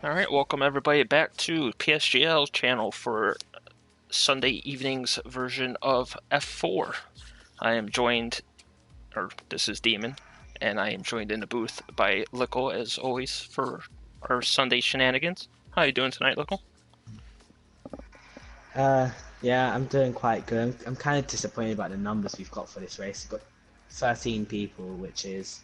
Alright, welcome everybody back to PSGL channel for Sunday evening's version of F4. I am joined, or this is Demon, and I am joined in the booth by Lickle as always for our Sunday shenanigans. How are you doing tonight, Lickle? Yeah, I'm doing quite good. I'm kind of disappointed about the numbers we've got for this race. We've got 13 people, which is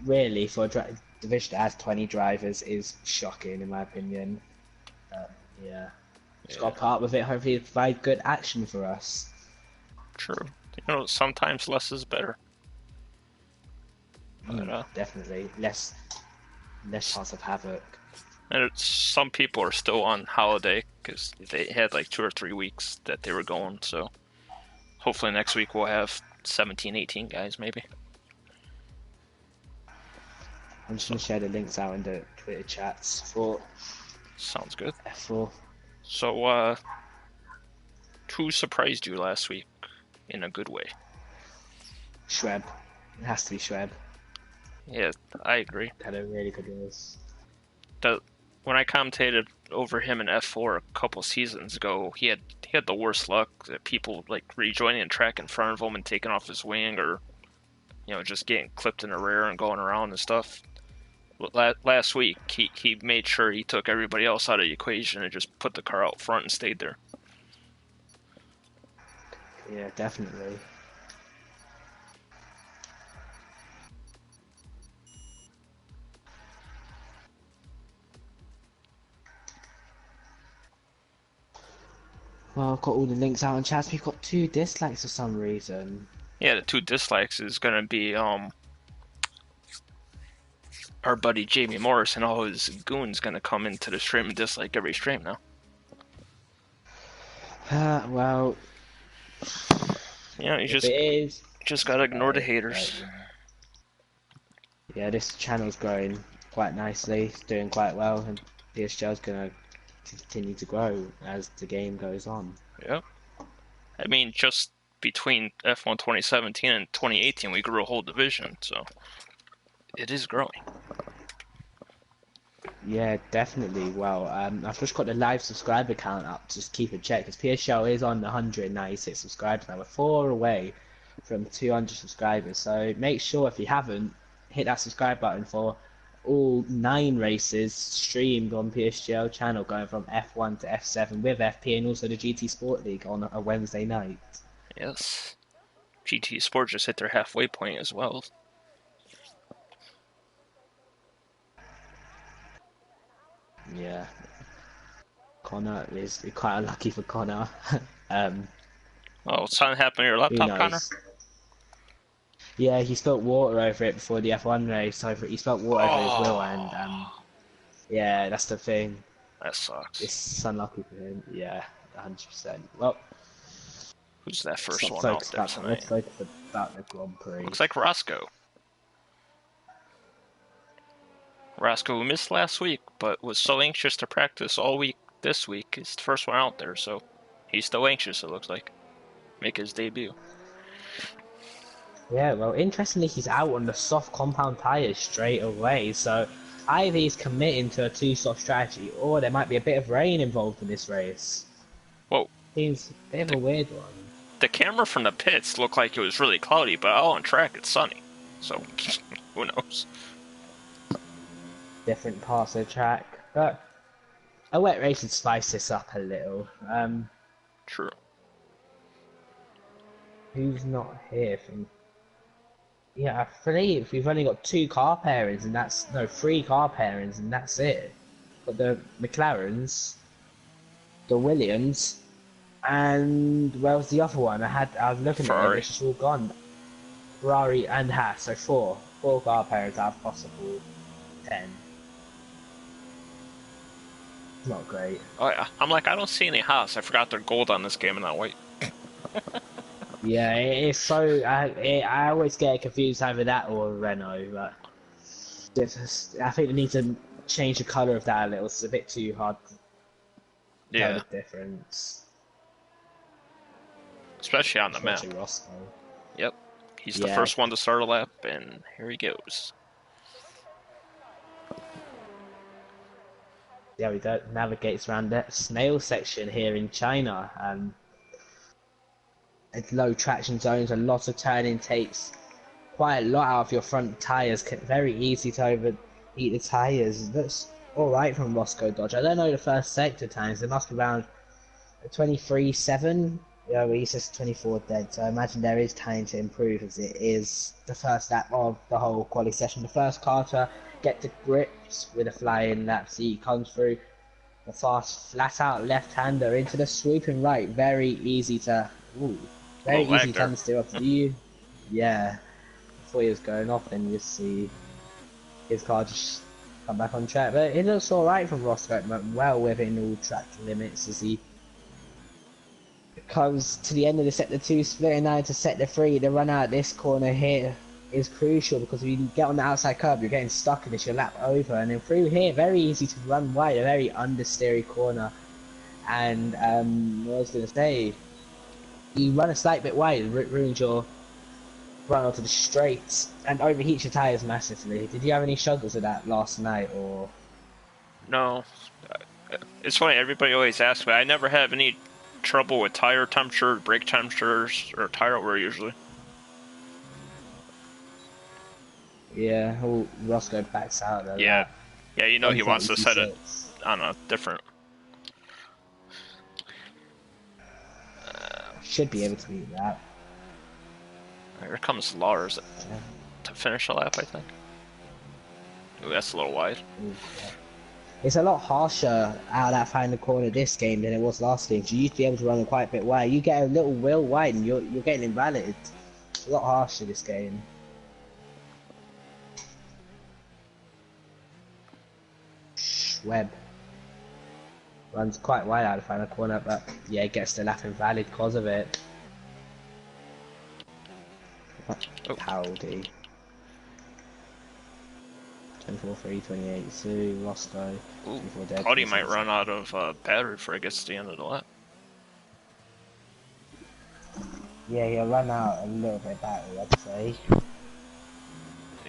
really for a division that has 20 drivers is shocking in my opinion. Uh, yeah, just got Yeah, to put up with it. Hopefully, it provide good action for us. true. Sometimes less is better. But, Definitely less chance of havoc. and some people are still on holiday because they had like 2 or 3 weeks that they were going, so hopefully next week we'll have 17, 18 guys maybe. I'm just So, gonna share the links out in the Twitter chats for sounds good. F4. So, who surprised you last week in a good way? Schweb, it has to be Schweb. Yeah, I agree. Had a really good race. The when I commentated over him in F4 a couple seasons ago, he had the worst luck that people like rejoining the track in front of him and taking off his wing, or just getting clipped in the rear and going around and stuff. Last week, he made sure he took everybody else out of the equation and just put the car out front and stayed there. Yeah, definitely. Well, I've got all the links out in chats. We've got 2 dislikes for some reason. Yeah, the two dislikes is gonna be our buddy Jamie Morris and all his goons gonna come into the stream and dislike every stream now. Well, You if it is, just gotta ignore the right, haters. yeah, this channel's growing quite nicely, it's doing quite well, and PSGL's gonna continue to grow as the game goes on. Yep. I mean, just between F1 2017 and 2018, we grew a whole division, so it is growing. Yeah, definitely. Well, I've just got the live subscriber count up to just keep a check because PSGL is on 196 subscribers now. We're 4 away from 200 subscribers. So make sure if you haven't, hit that subscribe button for all 9 races streamed on PSGL channel, going from F1 to F7 with FP and also the GT Sport League on a Wednesday night. Yes. GT Sport just hit their halfway point as well. Yeah, Connor is quite unlucky for Connor. um, Oh, something happened to your who laptop, Connor? knows? Yeah, he spilt water over it before the F1 race. He spilt water over his wheel, and Oh, yeah, that's the thing. that sucks. It's unlucky for him. Yeah, 100%. Well, Who's that let's first not one out focus there about that. Let's tonight? focus about the Grand Prix. Looks like Roscoe. Roscoe, who missed last week, but was so anxious to practice all week this week, is the first one out there, so he's still anxious, it looks like. Make his debut. Yeah, well, interestingly, he's out on the soft compound tires straight away. So either he's committing to a two-soft strategy, or there might be a bit of rain involved in this race. Whoa, Seems a bit of the, a weird one. the camera from the pits looked like it was really cloudy, but out on track it's sunny. So, who knows? Different parts of the track, but a wet race would spice this up a little. True. Who's not here from? Yeah, I believe we've only got 2 car pairings, and that's no 3 car pairings, and that's it. Got the McLarens, the Williams, and where was the other one? I was looking at it, Ferrari. it's just all gone. Ferrari and Haas, so four car pairings out of possible 10. Not great. Oh yeah, I'm like, I don't see any Haas. I forgot they're gold on this game and not white. Yeah, it's so I always get confused over that or Renault, but I think they need to change the color of that a little. It's a bit too hard to tell Yeah, the difference, especially on the map. especially Roscoe. Yep, he's the Yeah, first one to start a lap, and here he goes. Yeah, we go navigates around that snail section here in China. It's low traction zones, a lot of turning takes quite a lot out of your front tyres. Very easy to overheat the tyres. Looks alright from Roscoe Dodge. I don't know the first sector times. There must be around 23.7. Yeah, he says 24 dead. So I imagine there is time to improve as it is the first lap of the whole quali session. The first car to get to grips with a flying lap. See, he comes through the fast flat out left hander into the swooping right. Very easy to. Ooh, A very little lag easy to there. understeer up to you. Yeah. Before he was going off, then you see his car just come back on track. But it looks alright from Roscoe, well within all track limits as he comes to the end of the sector 2, splitting out to sector 3. The run out this corner here is crucial because if you get on the outside curb, you're getting stuck in this, your lap over. And then through here, very easy to run wide, a very understeery corner. And what I was going to say, you run a slight bit wide, ruins your run onto the straights and overheats your tyres massively. Did you have any struggles with that last night, or? No, it's funny. Everybody always asks me. I never have any trouble with tire temperature, brake temperatures, or tire wear usually. Yeah, oh, Roscoe backs out of Yeah, that. yeah. You know he wants to set it 1:36. on a different. Should be able to beat that. Here comes Lars Yeah. to finish the lap, I think. Ooh, that's a little wide. Ooh, yeah. It's a lot harsher out of that final corner this game than it was last game. So you used to be able to run quite a bit wide. You get a little wheel wide and you're getting invalid. It's a lot harsher this game. Schweb runs quite wide out of the final corner, but yeah, gets the lap invalid because of it. Oh. Powdy. 24-3, 28-2, Roscoe. Ooh, 24 dead. Audi might 27. run out of battery before it gets to the end of the lap. Yeah, he'll run out a little bit battery, I'd say.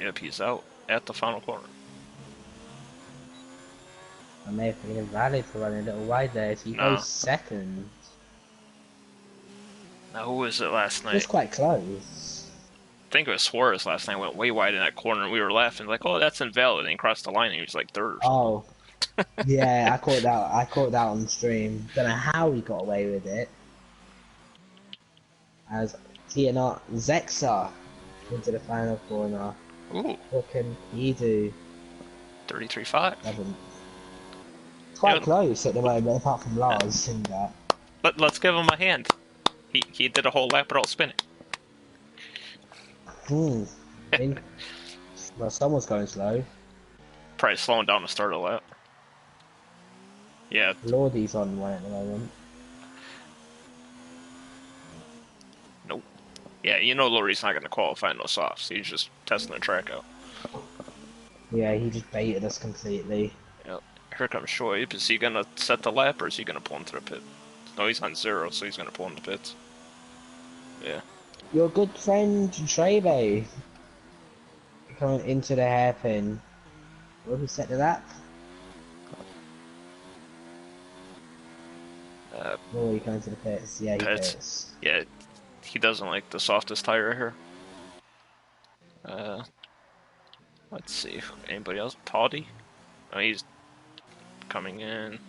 Yep, he's out at the final corner. I may have been invalid for running a little wide there. So he No. goes second. Now, who was it last night? It's quite close. I think it was Suarez last night. Went way wide in that corner, and we were laughing like, "Oh, that's invalid." And he crossed the line, and he was like third. Oh, yeah, I caught that. I caught that on stream. Don't know how he got away with it. As TNR Zexa into the final corner. Ooh, What can he do? 33.5. It's quite Yeah. close at the moment, apart from Lars in that. Let's give him a hand. He did a whole lap without spinning. Well, someone's going slow. Probably slowing down to start a lap. Yeah, Lordy's on one at the moment. nope. Yeah, you know Lori's not going to qualify in no softs. He's just testing the track out. Yeah, he just baited us completely. Yep. Here comes Shoaib. Is he going to set the lap, or is he going to pull into the pit? No, he's on 0, so he's going to pull in the pits. Yeah. Your good friend Trebe coming into the hairpin. Will he set the lap? Oh, he coming to the pits. Yeah, he pits. Yeah, he doesn't like the softest tire here. Let's see. Anybody else? Toddy? Oh, he's coming in.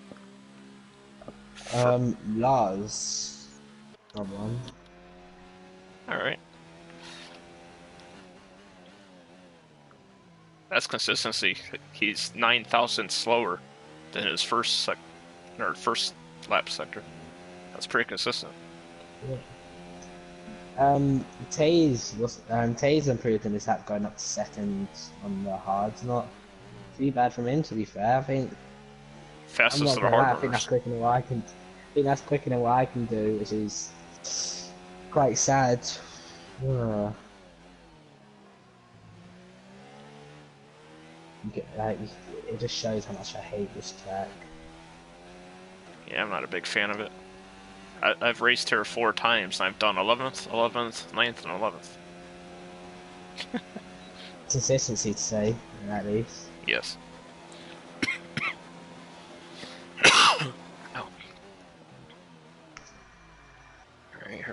Lars. Come on. Alright. That's consistency. He's 9,000 slower than his first lap sector. That's pretty consistent. Yeah. Taze improved in this lap, going up to second on the hards. Not too bad from him, to be fair. I think Fastest of the hard I think that's quicker than what I can. I think that's quicker than what I can do, which is quite sad. It just shows how much I hate this track. Yeah, I'm not a big fan of it. I've raced here 4 times, and I've done 11th, 11th, 9th, and 11th. Consistency to say, at least. Yes.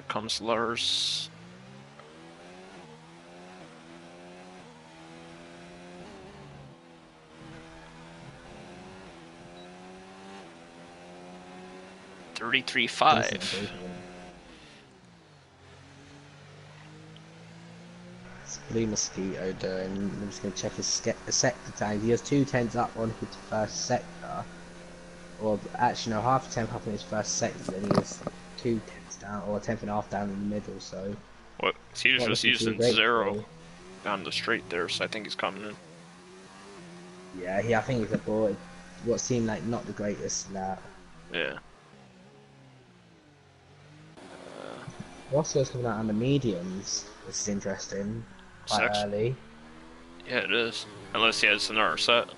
Here comes Lars. Decent 33.5. improvement. It's Blue Mosquito doing. I'm just going to check his sector time. He has 2 tenths up on his first sector. Or actually, no, half a tenth up in his first sector, then he was 2 tenths down, or a tenth and a half down in the middle, so. What? He was Not just looking too using great zero today. down the straight there, so I think he's coming in. Yeah, I think he's aboard what seemed like not the greatest lap. Yeah. Roscoe's coming out on the mediums. This is interesting. Quite Sex. early. Yeah, it is. Unless he has another set.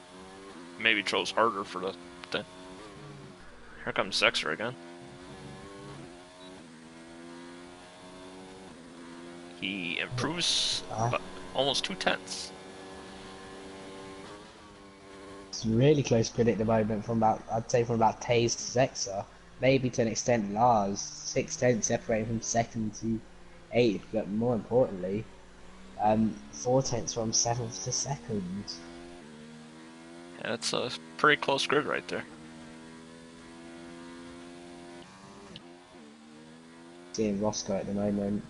Maybe chose harder for the thing. Here comes Sexer again. He improves almost 2 tenths. It's really close to predict the moment from about, I'd say from about Taze to Zexa. Maybe to an extent Lars. 6 tenths separating from second to eighth, but more importantly, 4 tenths from seventh to second. Yeah, that's a pretty close grid right there. Seeing Roscoe at the moment,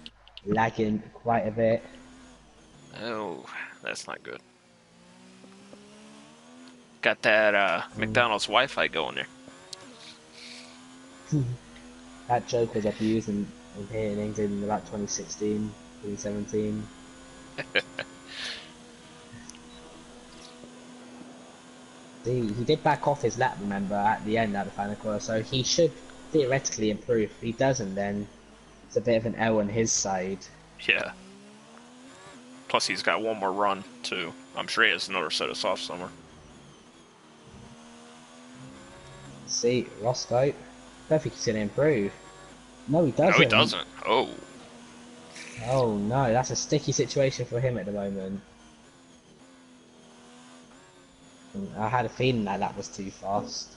lagging quite a bit. Oh, that's not good. Got that McDonald's Wi-Fi going there. That joke was abused in here in England in about 2016, 2017. He did back off his lap, remember, at the end at the final quarter, so he should theoretically improve. If he doesn't, then it's a bit of an L on his side. Yeah. Plus, he's got one more run, too. I'm sure he has another set of soft somewhere. See, Roscoe, don't think he's going to improve. No, he doesn't. No, he doesn't. Oh. Oh no, that's a sticky situation for him at the moment. I had a feeling that that was too fast.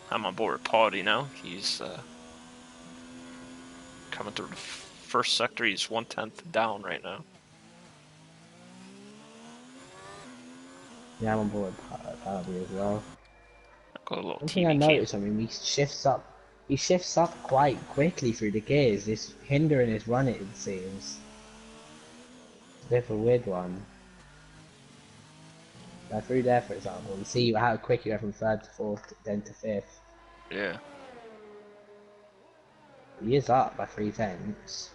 I'm on board with Paudy now. He's coming through the first sector. He's 1/10 down right now. Yeah, I'm on board with Barbie as well. Got a little One thing I TB key. noticed, I mean, he shifts up quite quickly through the gears. It's hindering his run, it seems. It's a bit of a weird one. Like through there, for example, you see how quick you go from third to fourth, then to fifth. Yeah. He is up by 3 tenths.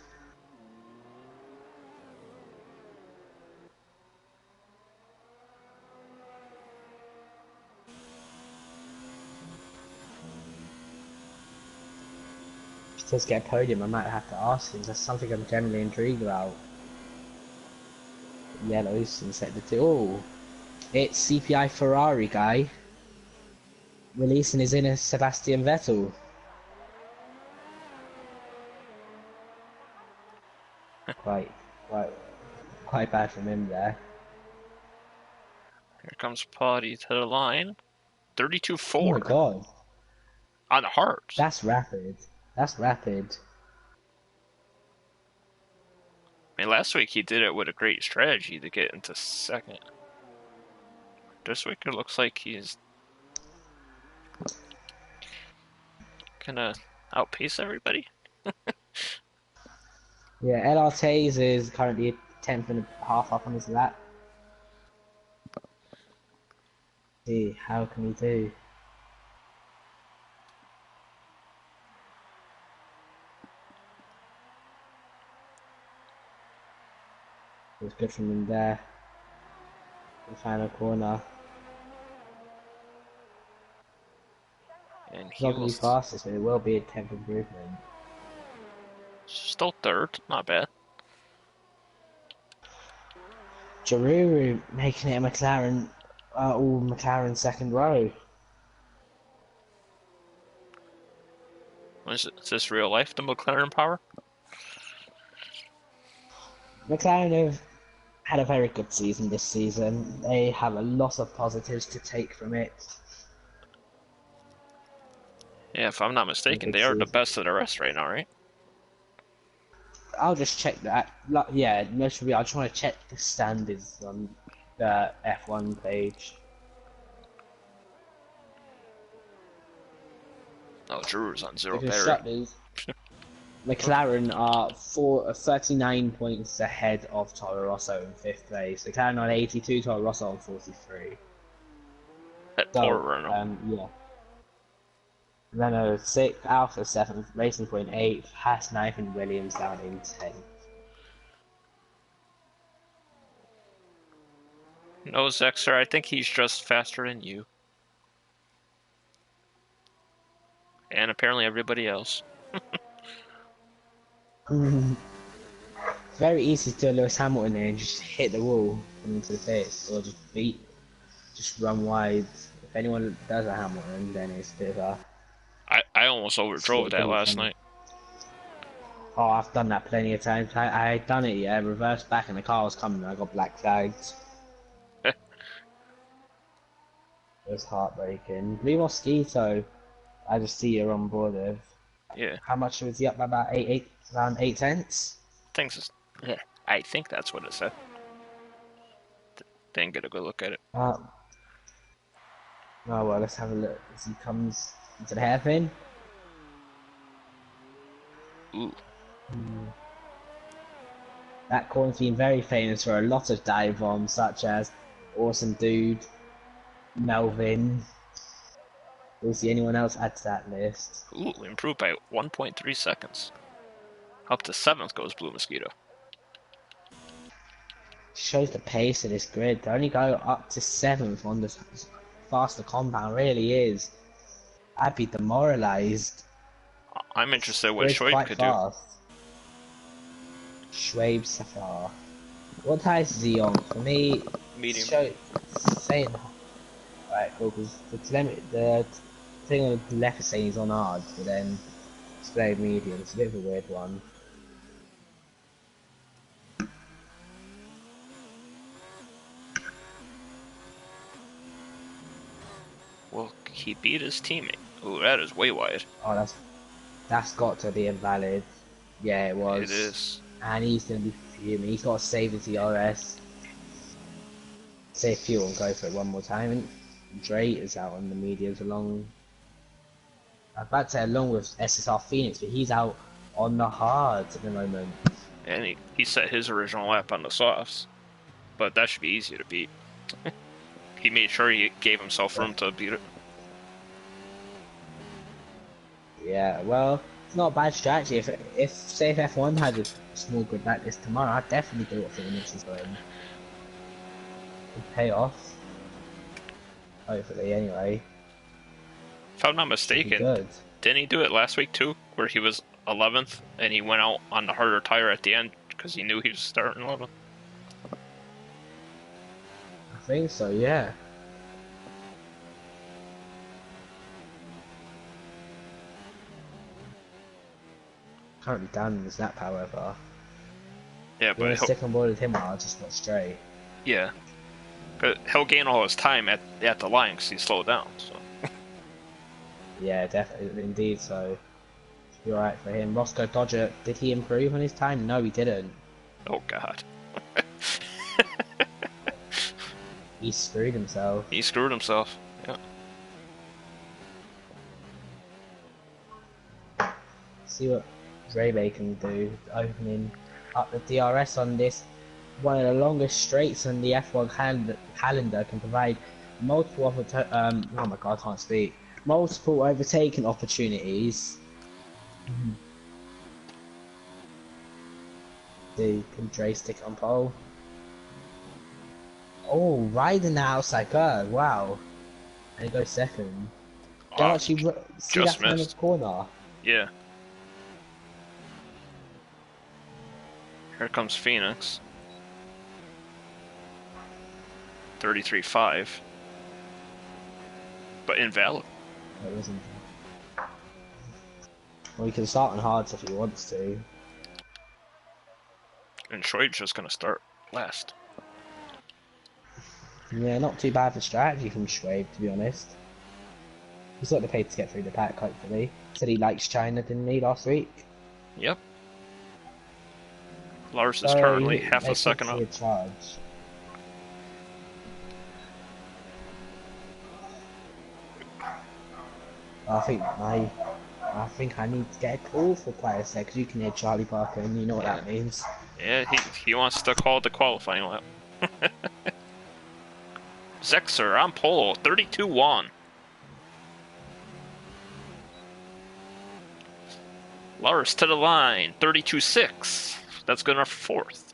If he does get a podium, I might have to ask him. That's something I'm generally intrigued about. Yellows in sector 2. Oh, it's CPI Ferrari guy releasing his inner Sebastian Vettel. Quite, quite, quite bad from him there. Here comes Paudy to the line. 32.4. Oh my god, On the hards. that's rapid. That's rapid. I mean, last week he did it with a great strategy to get into second. This week it looks like he's gonna outpace everybody. Yeah, LR Taze is currently a tenth and a half up on his lap. See, how can he do? It was good from him there. The final corner. And It's he not going to was be fastest, but it will be a tenth improvement. still third. Not bad. Giroud making it a McLaren, all McLaren second row. Is this real life, the McLaren power? McLaren have had a very good season this season. They have a lot of positives to take from it. Yeah, if I'm not in a mistaken, big they are the season. best of the rest right now, right? I'll just check that. Like, yeah, most probably I'll try to check the standards on the F1 page. Oh, Drew's on The zero battery. constructors, McLaren are 39 points ahead of Toro Rosso in fifth place. McLaren on 82, Toro Rosso on 43. That poor So, Renault. yeah. Renault 6th, Alpha 7th, Racing Point 8th, Haas 9th, and Williams down in 10th. No, Zexer, I think he's just faster than you. And apparently everybody else. Very easy to do a Lewis Hamilton and just hit the wall coming into the pits, or just run wide. If anyone does a Hamilton, then it's a bit of a I almost overdrove sort of that thing. last night. Oh, I've done that plenty of times. I done it, yeah, reversed back and the car was coming and I got black flagged. It was heartbreaking. Blue Mosquito, I just see you're on board with. Yeah. How much was he up by about around 8 cents? Things. Yeah, I think that's what it said. Didn't get a good look at it. Oh well, let's have a look as he comes into the hairpin. Ooh. That corner's been very famous for a lot of dive bombs, such as Awesome Dude, Melvin. We'll see anyone else add to that list. Ooh, improved by 1.3 seconds. Up to 7th goes Blue Mosquito. Shows the pace of this grid. They only go up to 7th on the faster compound, really is. I'd be demoralised. I'm interested in what Grid's Shoaib quite could do. fast. Schwabe Safar. What tires is he on? For me, Medium. saying right, cool, because the thing on the left is saying he's on hard, but then display medium. It's a bit of a weird one. Well, he beat his teammate. Ooh, that is way wide. Oh, that's got to be invalid. Yeah, it was. It is. And he's gonna be fuming. He's got to save the DRS. Save fuel and go for it one more time. And Dre is out on the mediums along. I'm about to say along with SSR Phoenix, but he's out on the hards at the moment. And he set his original lap on the softs. But that should be easy to beat. He made sure he gave himself room to beat it. Yeah, well, it's not a bad strategy. If say if F1 had a small grid like this tomorrow, I'd definitely do what Phoenix is doing. It'd pay off. Hopefully, anyway. If I'm not mistaken, Good. didn't he do it last week too? Where he was 11th and he went out on the harder tire at the end because he knew he was starting 11th? I think so, yeah. Currently down in his lap, however. Yeah, You want but to stick on board with him, I'll just not straight. yeah, but he'll gain all his time at the line because he slowed down. So Yeah, definitely, indeed. So, should be alright for him. Roscoe Dodger, did he improve on his time? No, he didn't. oh god, He screwed himself. he screwed himself. Yeah. See what Rebe can do, opening up the DRS on this. One of the longest straights in the F1 calendar can provide multiple oh my god, I can't speak. Multiple overtaking opportunities. Can Dre stick on pole? Oh, riding the outside curve, wow. And he goes second. Don't actually see just that missed. corner. Yeah. Here comes Phoenix. 33.5. But invalid. It wasn't. Well, he can start on hards if he wants to. And Shoaib's just gonna start last. Yeah, not too bad for strategy from Schwabe, to be honest. He's got the pay to get through the pack, hopefully. Said he likes China, didn't he, last week? Yep. Lars is So currently half a they could second see up. a charge. I think I need to get a call for quite a sec, because you can hear Charlie Parker, and you know what Yeah. that means. Yeah, he wants to call the qualifying lap. Zexer on pole, 32-1. Lars to the line, 32-6. That's good enough for fourth.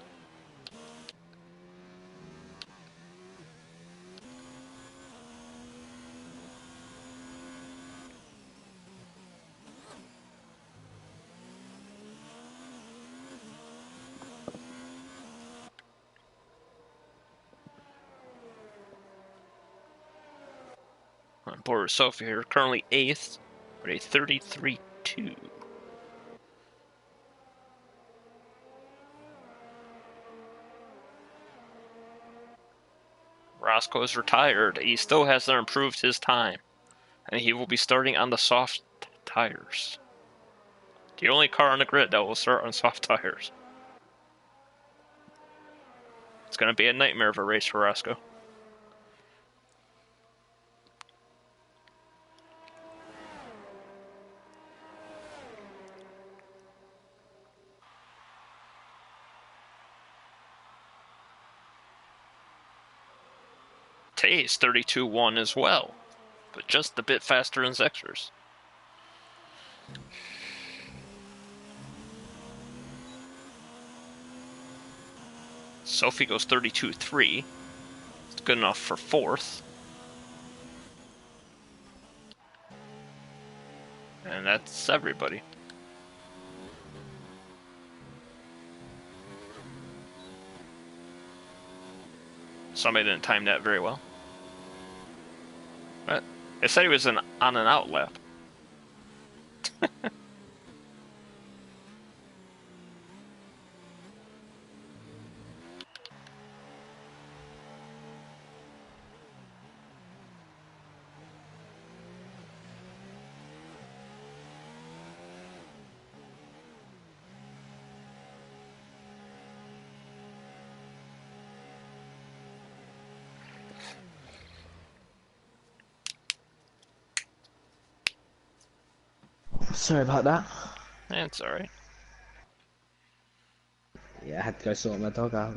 On board Sophie here, currently eighth with a 33-2. Roscoe is retired. He still hasn't improved his time, and he will be starting on the soft tires. The only car on the grid that will start on soft tires. It's going to be a nightmare of a race for Roscoe. Tay's 32-1 as well, but just a bit faster than Zexer's. Sophie goes 32-3. It's good enough for fourth. And that's everybody. Somebody didn't time that very well. But it said he was on an out lap. Sorry about that. That's alright. Yeah, I had to go sort my dog out.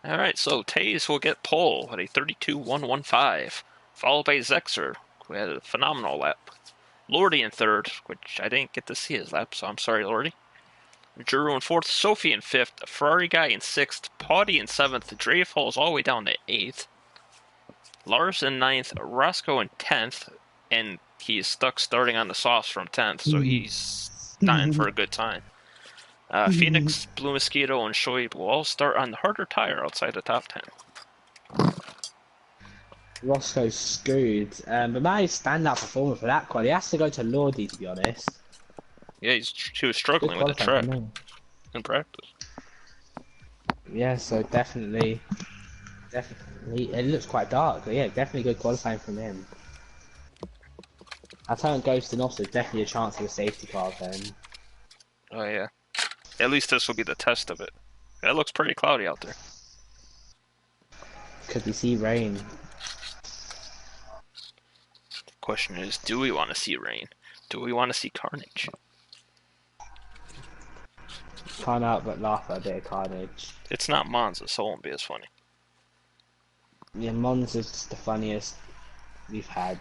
Alright, so Taze will get pole at a 32-115, followed by Zexer, who had a phenomenal lap. Lordy in third, which I didn't get to see his lap, so I'm sorry, Lordy. Drew in fourth, Sophie in fifth, Ferrari guy in sixth, Paudy in seventh, Dre falls all the way down to eighth, Lars in ninth, Roscoe in 10th, and he's stuck starting on the softs from 10th, so he's dying for a good time. Phoenix, Blue Mosquito, and Shoaib will all start on the harder tire outside the top 10. Roscoe's screwed, but my standout performer for that quad, he has to go to Lordy, to be honest. Yeah, he was Good struggling with the qualifying track for me. in practice. Yeah, so definitely, it looks quite dark, but yeah, definitely good qualifying from him. I think Ghost and also definitely a chance of a safety car then. Oh yeah. At least this will be the test of it. It looks pretty cloudy out there. Could we see rain? The question is, do we want to see rain? Do we want to see carnage? Can't help but laugh at a bit of carnage. It's not Monza, so it won't be as funny. Yeah, Monza's the funniest we've had.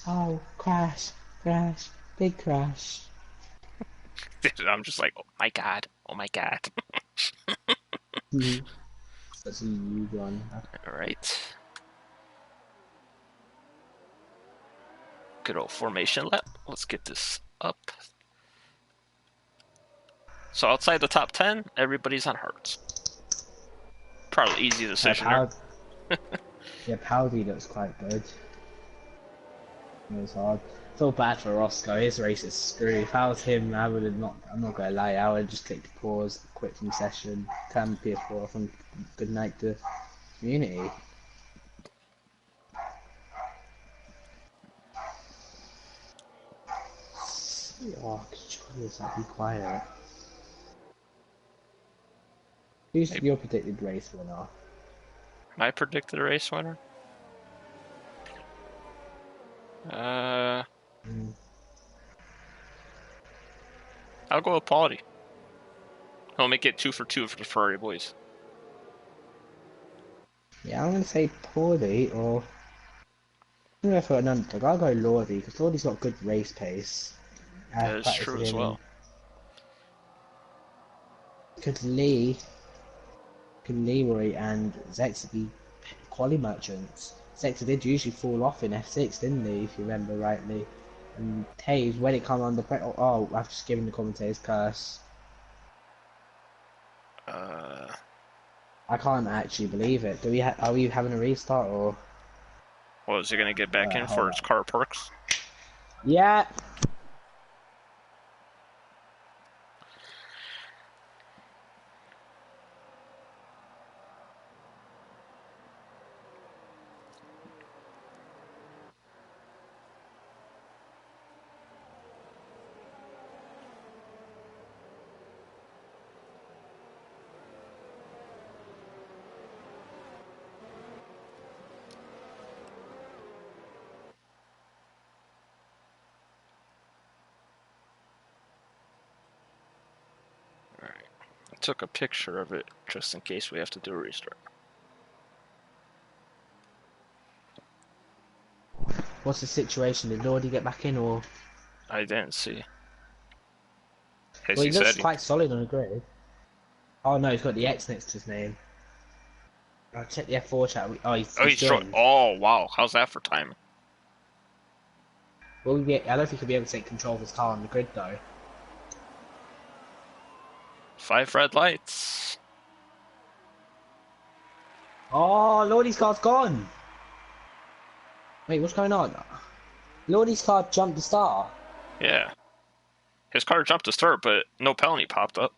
Oh, crash, crash, big crash. I'm just like, oh my god, oh my god. That's a huge one. Alright. Good old formation lap. Let's get this up. So outside the top 10, everybody's on hards. Probably easy decision there. Yeah, Powdy looks quite good. It was hard. Feel bad for Roscoe. His race is screwed. If I was him, I would have not. I'm not gonna lie. I would have just clicked pause, quit from session, turn PS4 off, and good night to community. Oh, could you please be quiet? Who's Maybe your predicted race winner? I predicted a race winner. Uh, Mm. I'll go with Paulie. He'll make it 2 for 2 for the Ferrari boys. Yeah, I'm gonna say poorly, or I'm gonna go for an underdog. I'll go Lordy because Lordy's got good race pace. That I've is practiced true with as him, and well. could Leroy and Zexa be quali merchants? Zexa did usually fall off in F6, didn't he? If you remember rightly. And Taves, when it come under pressure, oh, I've just given the commentator's curse. Uh, I can't actually believe it. Are we having a restart or? well, is he gonna get back in for Hold his on. car perks? Yeah. Alright. I took a picture of it just in case we have to do a restart. What's the situation? Did Lordy get back in or? I didn't see. Has Well, he he looks said he? quite solid on the grid. Oh no, he's got the X next to his name. I'll check the F4 chat. Oh, Oh, he's he's short. joined. Oh, wow. How's that for timing? Will we be, I don't think he'll be able to take control of his car on the grid though. 5 red lights. Oh, Lordy's car's gone. Wait, what's going on? Lordy's car jumped the star. Yeah. His car jumped to start, but no penalty popped up.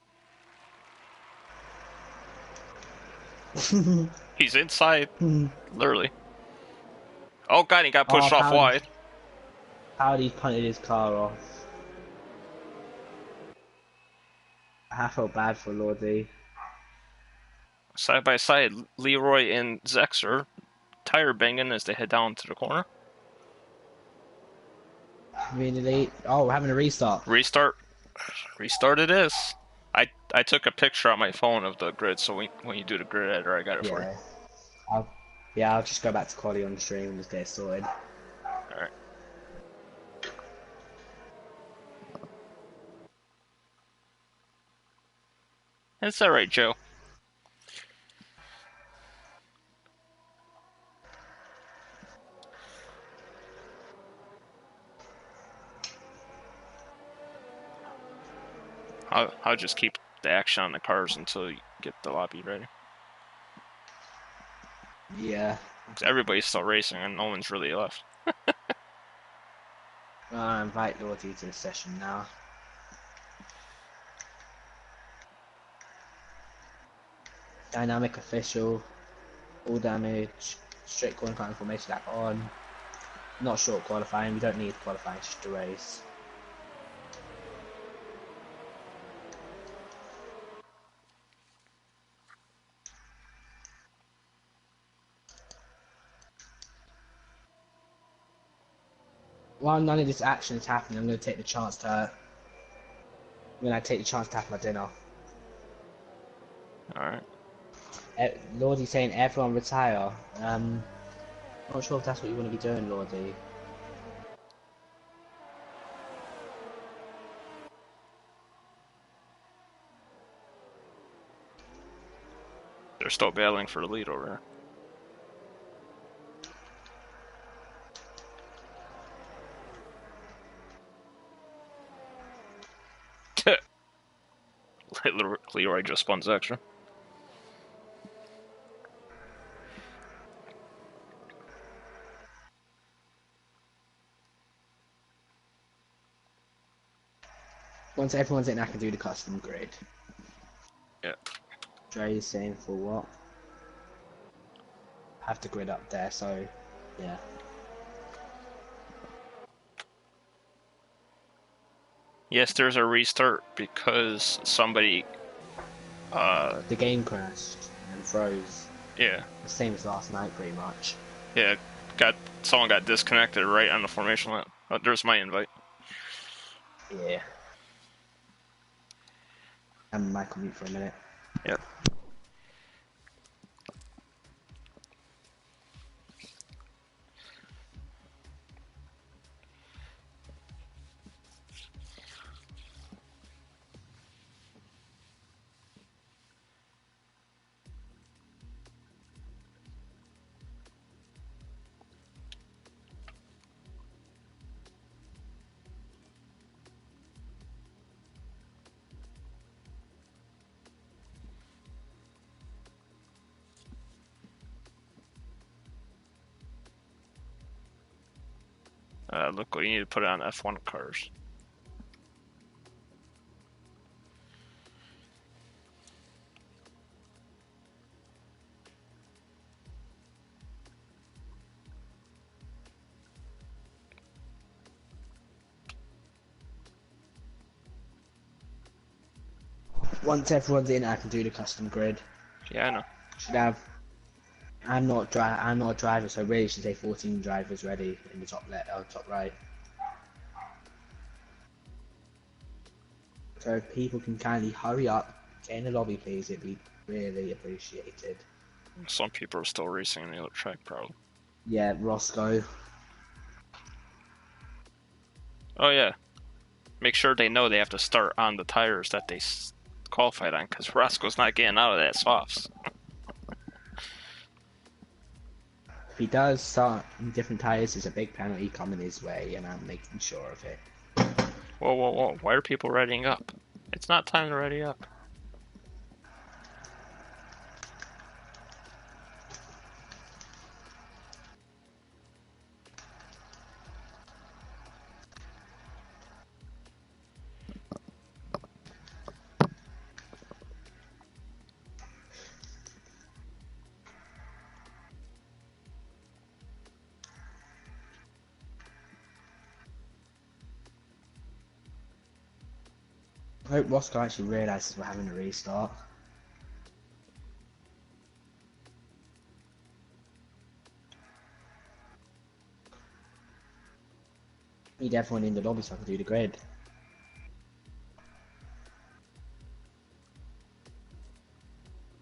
He's inside, literally. Oh, God, he got Oh, pushed off wide. Powdy's punted his car off. I felt bad for Lordy. Side by side, Leroy and Zexer tire banging as they head down to the corner. Really? Oh, we're having a restart. Restart. Restart it is. I took a picture on my phone of the grid, so when you do the grid editor, I got it for you. Yeah. I'll, yeah, I'll just go back to quality on the stream and just get it sorted. Alright. It's alright, Joe. I'll just keep the action on the cars until you get the lobby ready. Yeah. 'Cause everybody's still racing and no one's really left. I'll invite Lordy to the session now. Dynamic official, all damage, strict qualifying formation back on. Not short qualifying, we don't need qualifying, it's just a race. While none of this action is happening, I'm going to take the chance to have my dinner. Alright. Lordy's saying everyone retire. Not sure if that's what you want to be doing, Lordy. They're still battling for the lead over there. Leroy just spun extra. Once everyone's in, I can do the custom grid. Yeah. Dre is saying for what? Have the grid up there, so yeah. Yes, there's a restart because somebody. The game crashed and froze. Yeah. The same as last night, pretty much. Yeah. Someone got disconnected right on the formation line. Oh, there's my invite. Yeah. I'm mic on mute for a minute. Yep. Look, you need to put it on F1 cars. Once everyone's in, I can do the custom grid. Yeah, I know. Should have. I'm not a driver, so really should say 14 drivers ready in the top top right. So if people can kindly hurry up, get in the lobby, please. It'd be really appreciated. Some people are still racing in the other track, probably. Yeah, Roscoe. Oh yeah. Make sure they know they have to start on the tires that they qualified on, because Roscoe's not getting out of that softs. If he does start in different tires, there's a big penalty coming his way, and I'm making sure of it. Whoa, whoa, whoa. Why are people readying up? It's not time to ready up. I hope Roscoe actually realises we're having a restart. Need everyone in the lobby so I can do the grid.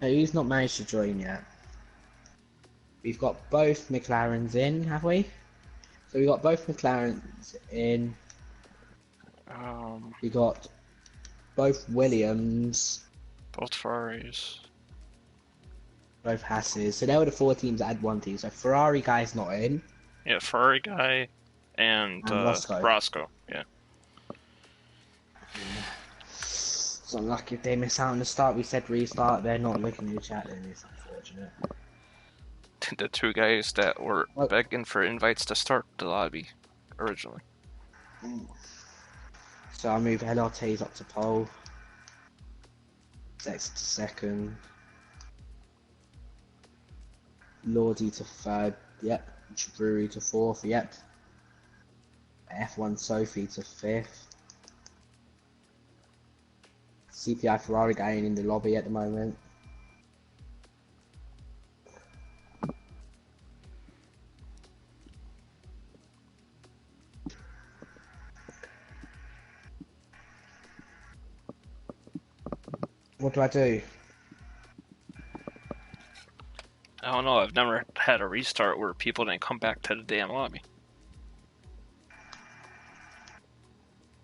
Now, who's not managed to join yet? We've got both McLarens in, have we? So we got both McLarens in. We got both Williams. Both Ferraris. Both Hasses. So there were the 4 teams that had 1 team. So Ferrari guy's not in. Yeah, Ferrari guy and Roscoe. Yeah. It's unlucky if they miss out on the start. We said restart. They're not looking in the chat, then it's unfortunate. The 2 guys that were begging for invites to start the lobby originally. So I move LRTs up to pole. Sex to second. Lordy to third. Yep. Brewery to fourth. Yep. F1 Sophie to fifth. CPI Ferrari guy in the lobby at the moment. What do I do? I don't know. I've never had a restart where people didn't come back to the damn lobby.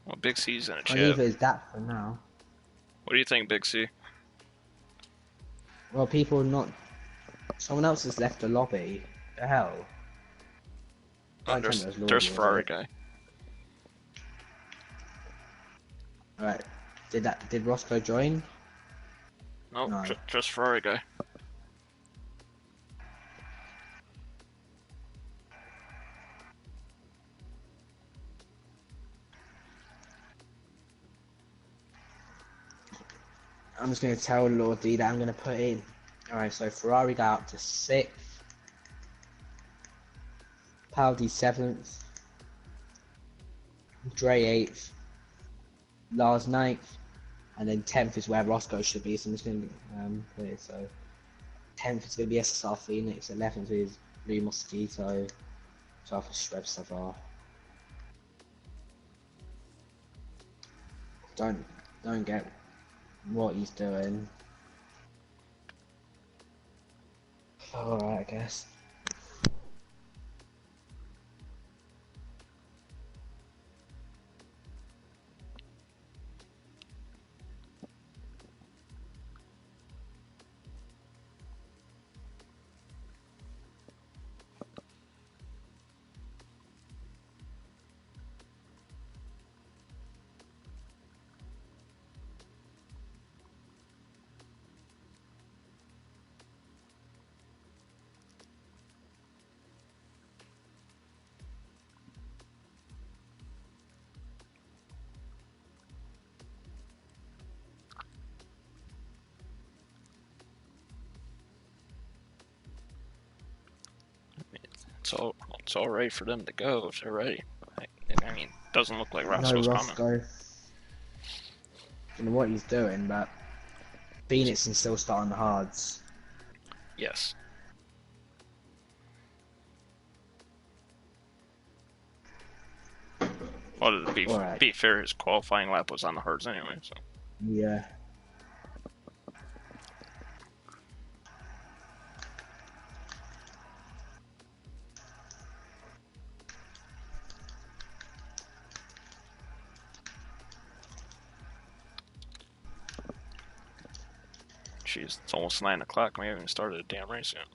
Well, Big C's in a chat. I'll leave it as that for now. What do you think, Big C? Well, people not. Someone else has left the lobby. The hell? Oh, there's Ferrari guy. Alright. Did Roscoe join? Nope, no, just Ferrari guy. I'm just going to tell Lordy that I'm going to put in. Alright, so Ferrari got up to 6th. Paldi 7th. Dre 8th. Lars 9th. And then 10th is where Roscoe should be, so I'm just going to put it. So 10th is going to be SSR Phoenix. 11th is Blue Mosquito. 12th is Shred Savar. Don't get what he's doing. Alright, I guess. It's all right for them to go if they're ready. I mean, doesn't look like No Roscoe's coming. Roscoe. Don't know what he's doing, but Phoenix is still starting the hards. Yes. Well, to be fair, his qualifying lap was on the hards anyway, so. Yeah. Jeez, it's almost 9 o'clock. We haven't even started a damn race yet.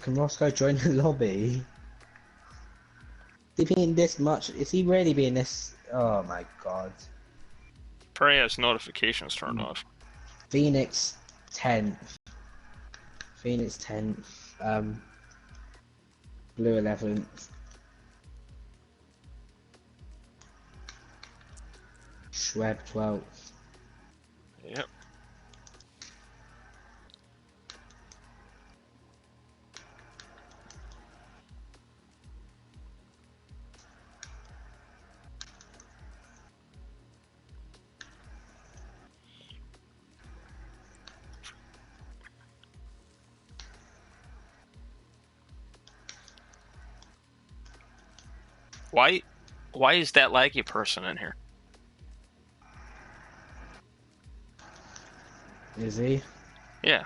Can Roscoe join the lobby? Is he being this much? Is he really being this? Oh my god. Probably has notifications turned off. Phoenix 10th. Phoenix 10th. Blue 11th. Schweb 12th. Yep. Why is that laggy person in here? Is he? Yeah.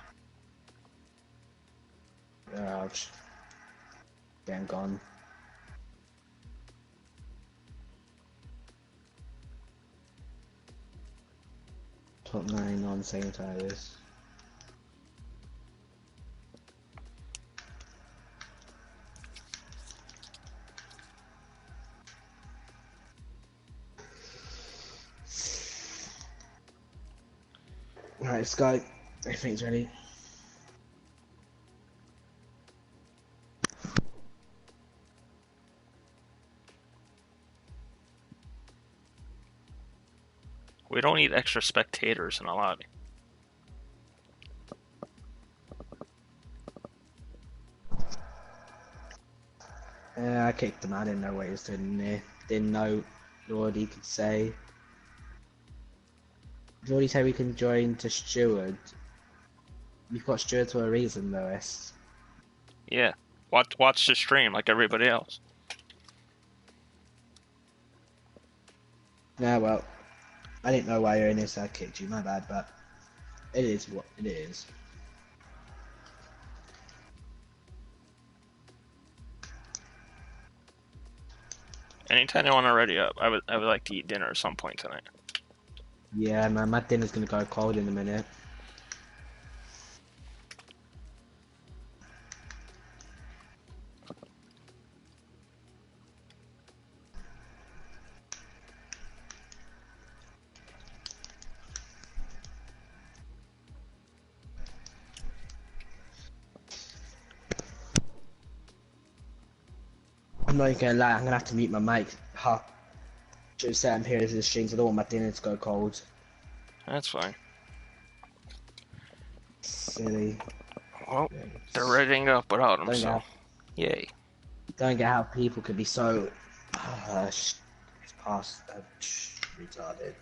Ouch. Damn gone. Top 9 on same tires. Alright, Sky, everything's ready. We don't need extra spectators in a lobby. I kicked him. I didn't know what he was doing in there. Didn't know what he could say. Jordy said we can join to Steward. You've got Steward for a reason, Lewis. Yeah. Watch the stream like everybody else. Yeah, well, I didn't know why you're in this, so I kicked you, my bad, but it is what it is. Anytime you want to ready up, I would like to eat dinner at some point tonight. Yeah, man, my dinner's gonna go cold in a minute. I'm not even gonna lie, I'm gonna have to mute my mic Ha. During certain periods of the streams, I don't want my dinner to go cold. That's fine. Silly. Well, they're readying up without him, Don't so get, yay. don't get how people could be so past retarded.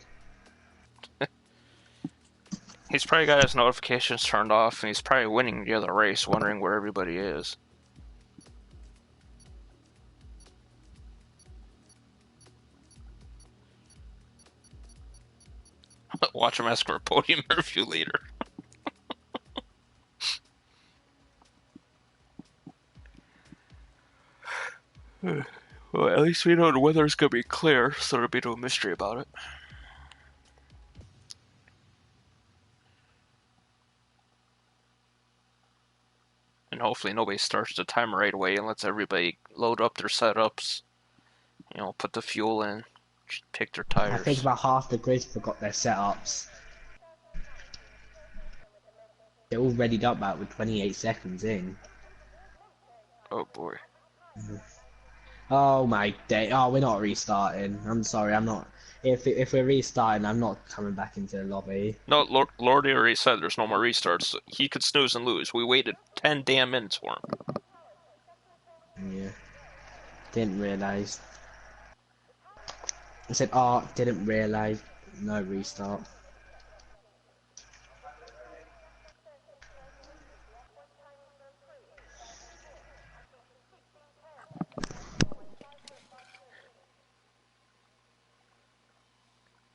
He's probably got his notifications turned off, and he's probably winning the other race, wondering where everybody is. Watch him ask for a podium review later. Well, at least we know the weather's gonna be clear, so there'll be no mystery about it. And hopefully nobody starts the timer right away and lets everybody load up their setups. You know, put the fuel in, pick their I think tires. about half the grid forgot their setups. They're all readied up about with 28 seconds in. Oh boy. Oh my day! Oh, we're not restarting. I'm sorry, I'm not. If we're restarting, I'm not coming back into the lobby. No, Lordy already said there's no more restarts. He could snooze and lose. We waited 10 damn minutes for Yeah, didn't realise. I said, oh, didn't realise. No restart.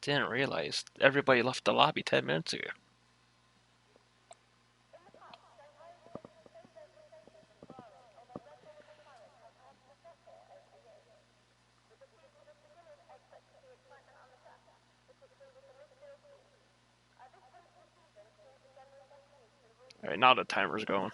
Didn't realize everybody left the lobby 10 minutes ago. Alright, now the timer's going.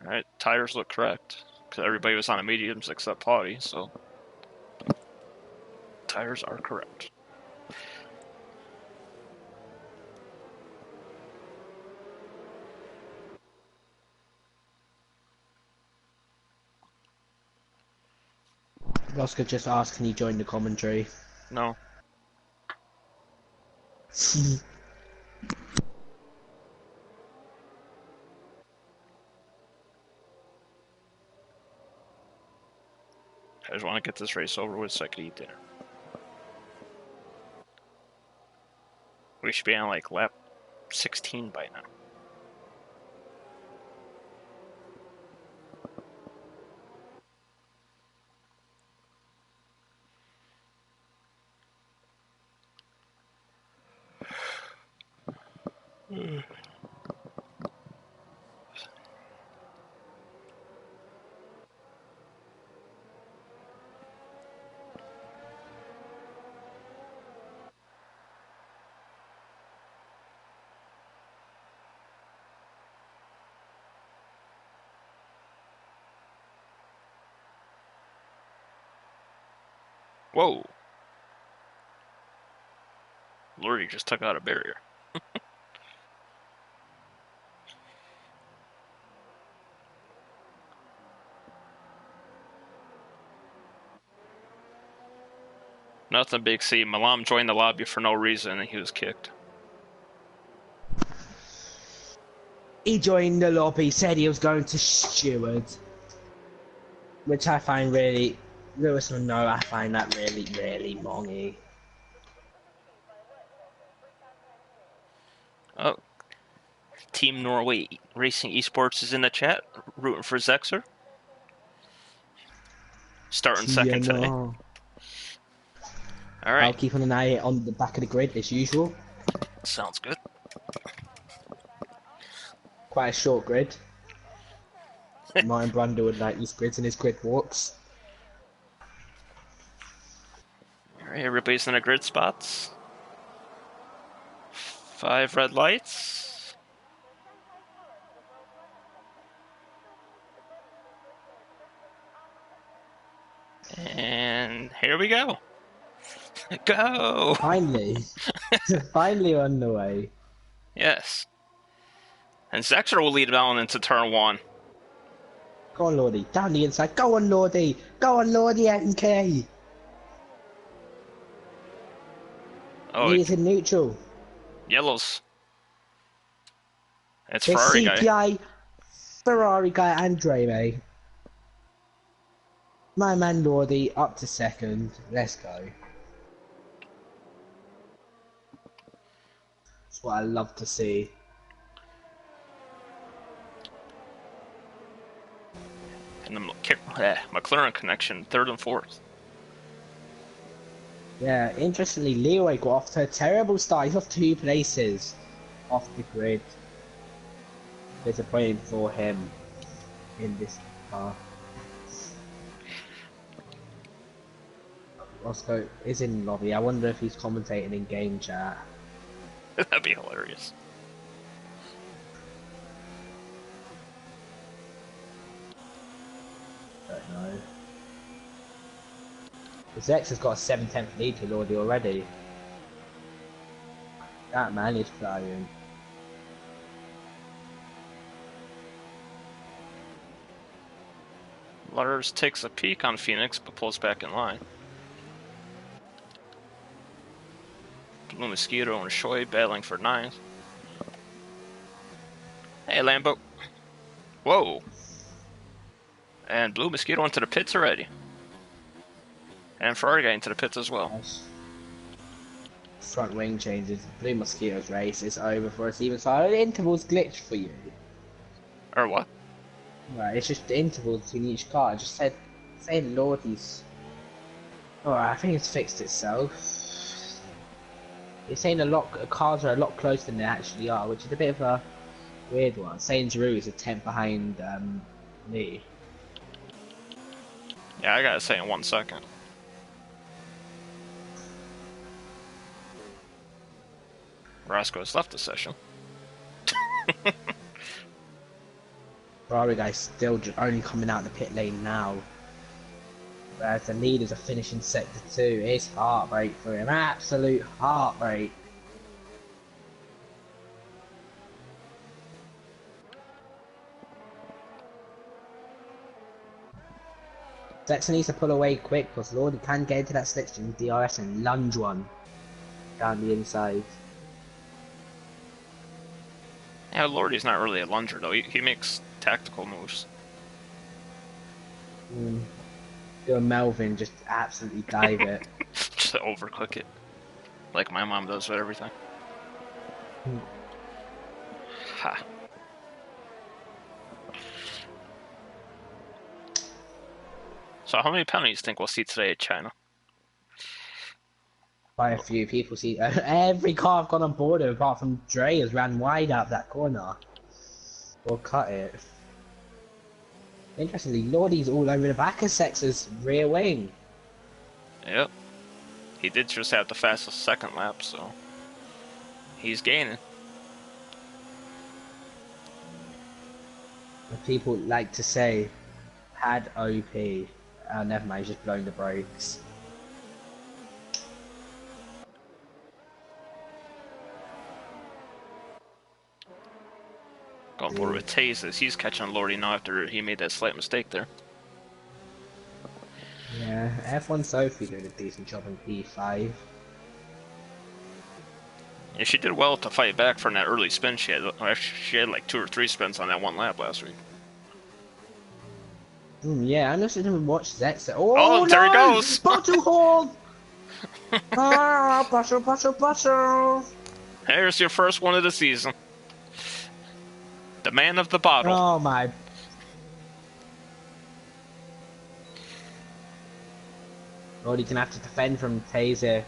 Alright, tires look correct. Because everybody was on a mediums except Potty, so tires are correct. Oscar just asked, can you join the commentary? No. I just want to get this race over with so I can eat dinner. We should be on like lap 16 by now. Whoa! Lordy just took out a barrier. Nothing big C. Malam joined the lobby for no reason and he was kicked. He joined the lobby, said he was going to steward. Which I find really, Lewis will know, I find that really, really mongy. Oh. Team Norway Racing Esports is in the chat, rooting for Zexer. Starting second today. Alright. I'll keep an eye on the back of the grid as usual. Sounds good. Quite a short grid. Martin Brundle would like these grids in his grid walks. Alright, everybody's in the grid spots. 5 red lights. And here we go. Go! Finally. Finally on the way. Yes. And Zexer will lead Allen into turn 1. Go on, Lordy. Down the inside. Go on, Lordy. Go on, Lordy NK. Oh, He's in neutral. yellows. It's It's Ferrari CPI, guy. Ferrari guy, Andre, mate. My man Lordy up to second. Let's go. That's what I love to see. And the McLaren connection, 3rd and 4th. Yeah, interestingly, Leroy got off to a terrible start. He's off 2 places off the grid. Disappointing for him in this car. Roscoe is in lobby. I wonder if he's commentating in game chat. That'd be hilarious. Don't know. Zex has got a 7/10 lead to Lordy already. That man is flying. Lars takes a peek on Phoenix, but pulls back in line. Blue Mosquito and Shoy battling for 9th. Hey, Lambo. Whoa. And Blue Mosquito into the pits already. And Ferrari got into the pits as well. Nice. Front wing changes. Blue Mosquito's race is over for us even. So the intervals glitched for you. Or what? Right, it's just the intervals between each car. I just said Lordy's. Alright, I think it's fixed itself. It's saying cars are a lot closer than they actually are, which is a bit of a weird one. Saying Giroux is a 10th behind me. Yeah, I gotta say in 1 second. Roscoe's left the session. Ferrari guy's still only coming out the pit lane now. Whereas the leaders are finishing sector 2. It's heartbreak for him. Absolute heartbreak. Dexter needs to pull away quick because Lordy can get into that slipstream DRS and lunge one down the inside. Yeah, Lordy's not really a lunger though. He makes tactical moves. Melvin just absolutely dive it. Just to overcook it. Like my mom does with everything. Ha. So how many penalties do you think we'll see today at China? Quite a few people see every car I've gone on board with, apart from Dre, has ran wide out that corner. Or cut it. Interestingly, Lordy's all over the back of Sex's rear wing. Yep. He did just have the fastest second lap, so he's gaining. People like to say, had OP. Oh, never mind, he's just blowing the brakes. Going forward with Tases. He's catching Lordy now after he made that slight mistake there. Yeah, F1 Sophie doing a decent job in P5. Yeah, she did well to fight back from that early spin. She had like 2 or 3 spins on that 1 lap last week. Yeah, I also didn't watch Zex. Oh, there he goes! Bottle hold! Bottle. Here's your first one of the season. The man of the bottle. Oh my. Lord, he's gonna have to defend from Taser.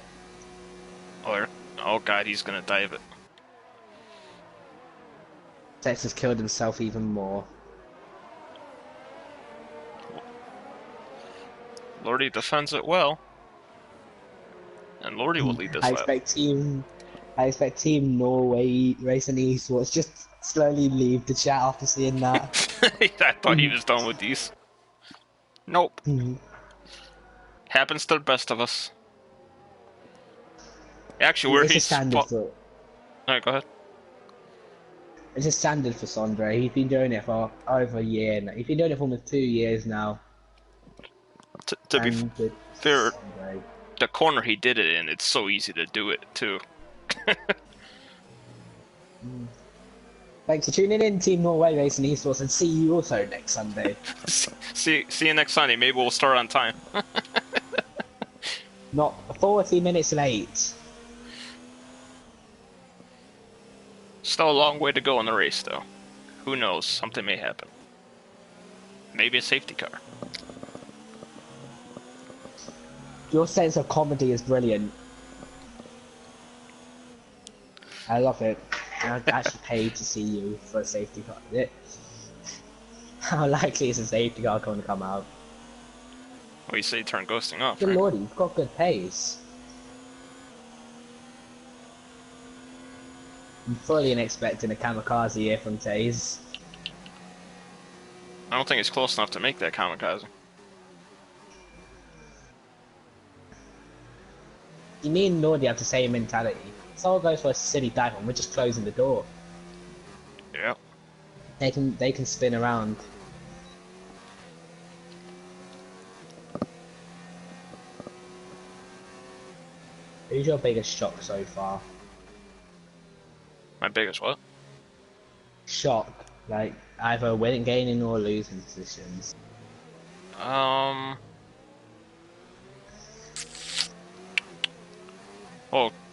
Oh god, he's gonna dive it. Texas killed himself even more. Lordy defends it well, and Lordy will lead this I lap. expect team, I expect Team Norway Racing Esports just slowly leave the chat after seeing that. I thought he was done with these. Nope. Happens to the best of us. Actually, where It's a he's standard for Alright, go ahead. it's a standard for Sondre. He's been doing it for over a year now. He's been doing it for almost 2 years now. To be And fair, Sondre. the corner he did it in, it's so easy to do it too. Thanks for tuning in, Team Norway Racing Esports, and see you also next Sunday. See you next Sunday. Maybe we'll start on time. Not 40 minutes late. Still a long way to go in the race, though. Who knows? Something may happen. Maybe a safety car. Your sense of comedy is brilliant. I love it. I'd actually pay to see you for a safety car. How likely is a safety car going to come out? Well, you say you turn ghosting off, Good right? lord, you've got good pace. I'm fully expecting a kamikaze here from Taze. I don't think it's close enough to make that kamikaze. You me and Nordy have the same mentality. Someone goes for a silly dive and we're just closing the door. Yeah. They can spin around. Who's your biggest shock so far? My biggest what? Shock, like either winning, gaining, or losing positions. Well,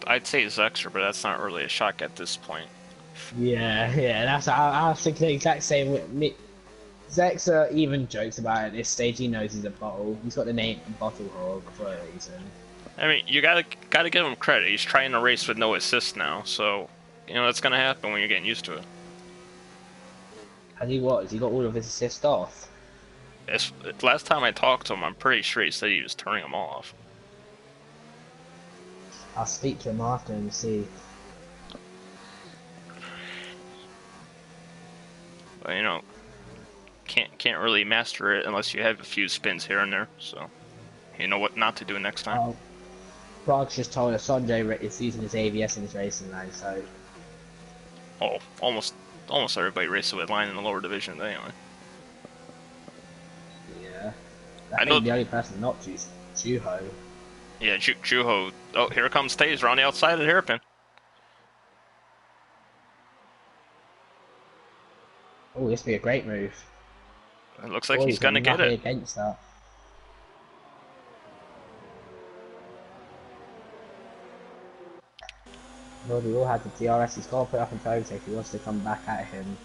I'd say Zexer, but that's not really a shock at this point. Yeah, I was thinking the exact same with me. Zexa even jokes about it at this stage. He knows he's a bottle. He's got the name Bottle Hog for a reason. I mean, you gotta give him credit. He's trying to race with no assist now, so you know that's gonna happen when you're getting used to it. Has he what? Has he got all of his assists off? Last time I talked to him, I'm pretty sure he said he was turning them off. I'll speak to him after and see. But you know, can't really master it unless you have a few spins here and there. So you know what not to do next time. Prague's just told us Sanjay is using his ABS in his racing line, so. Oh, almost everybody races with line in the lower division anyway. Yeah. I think the only person not to is Juho. Yeah, Juho. Oh, here comes Taser on the outside of the hairpin. Oh, this would be a great move. It looks like he's gonna get it. Against that. Well, we all had the DRS. He's got to put up in overtake if he wants to come back at him.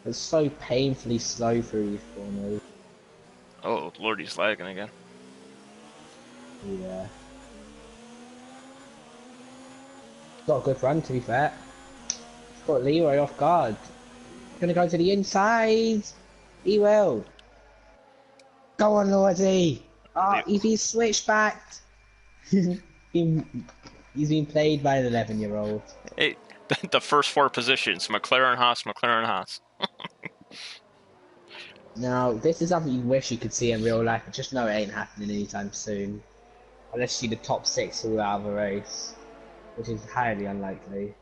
It's so painfully slow through these corners. Oh, Lord, he's lagging again. Yeah. Got a good run, to be fair. He's got Leroy off guard. He's gonna go to the inside. He will. Go on, Lordy. Oh, he's been switched back. he's been played by an 11-year-old. Hey, the first four positions: McLaren, Haas. Now, this is something you wish you could see in real life, but just know it ain't happening anytime soon. Unless you see the top 6 all out of a race, which is highly unlikely.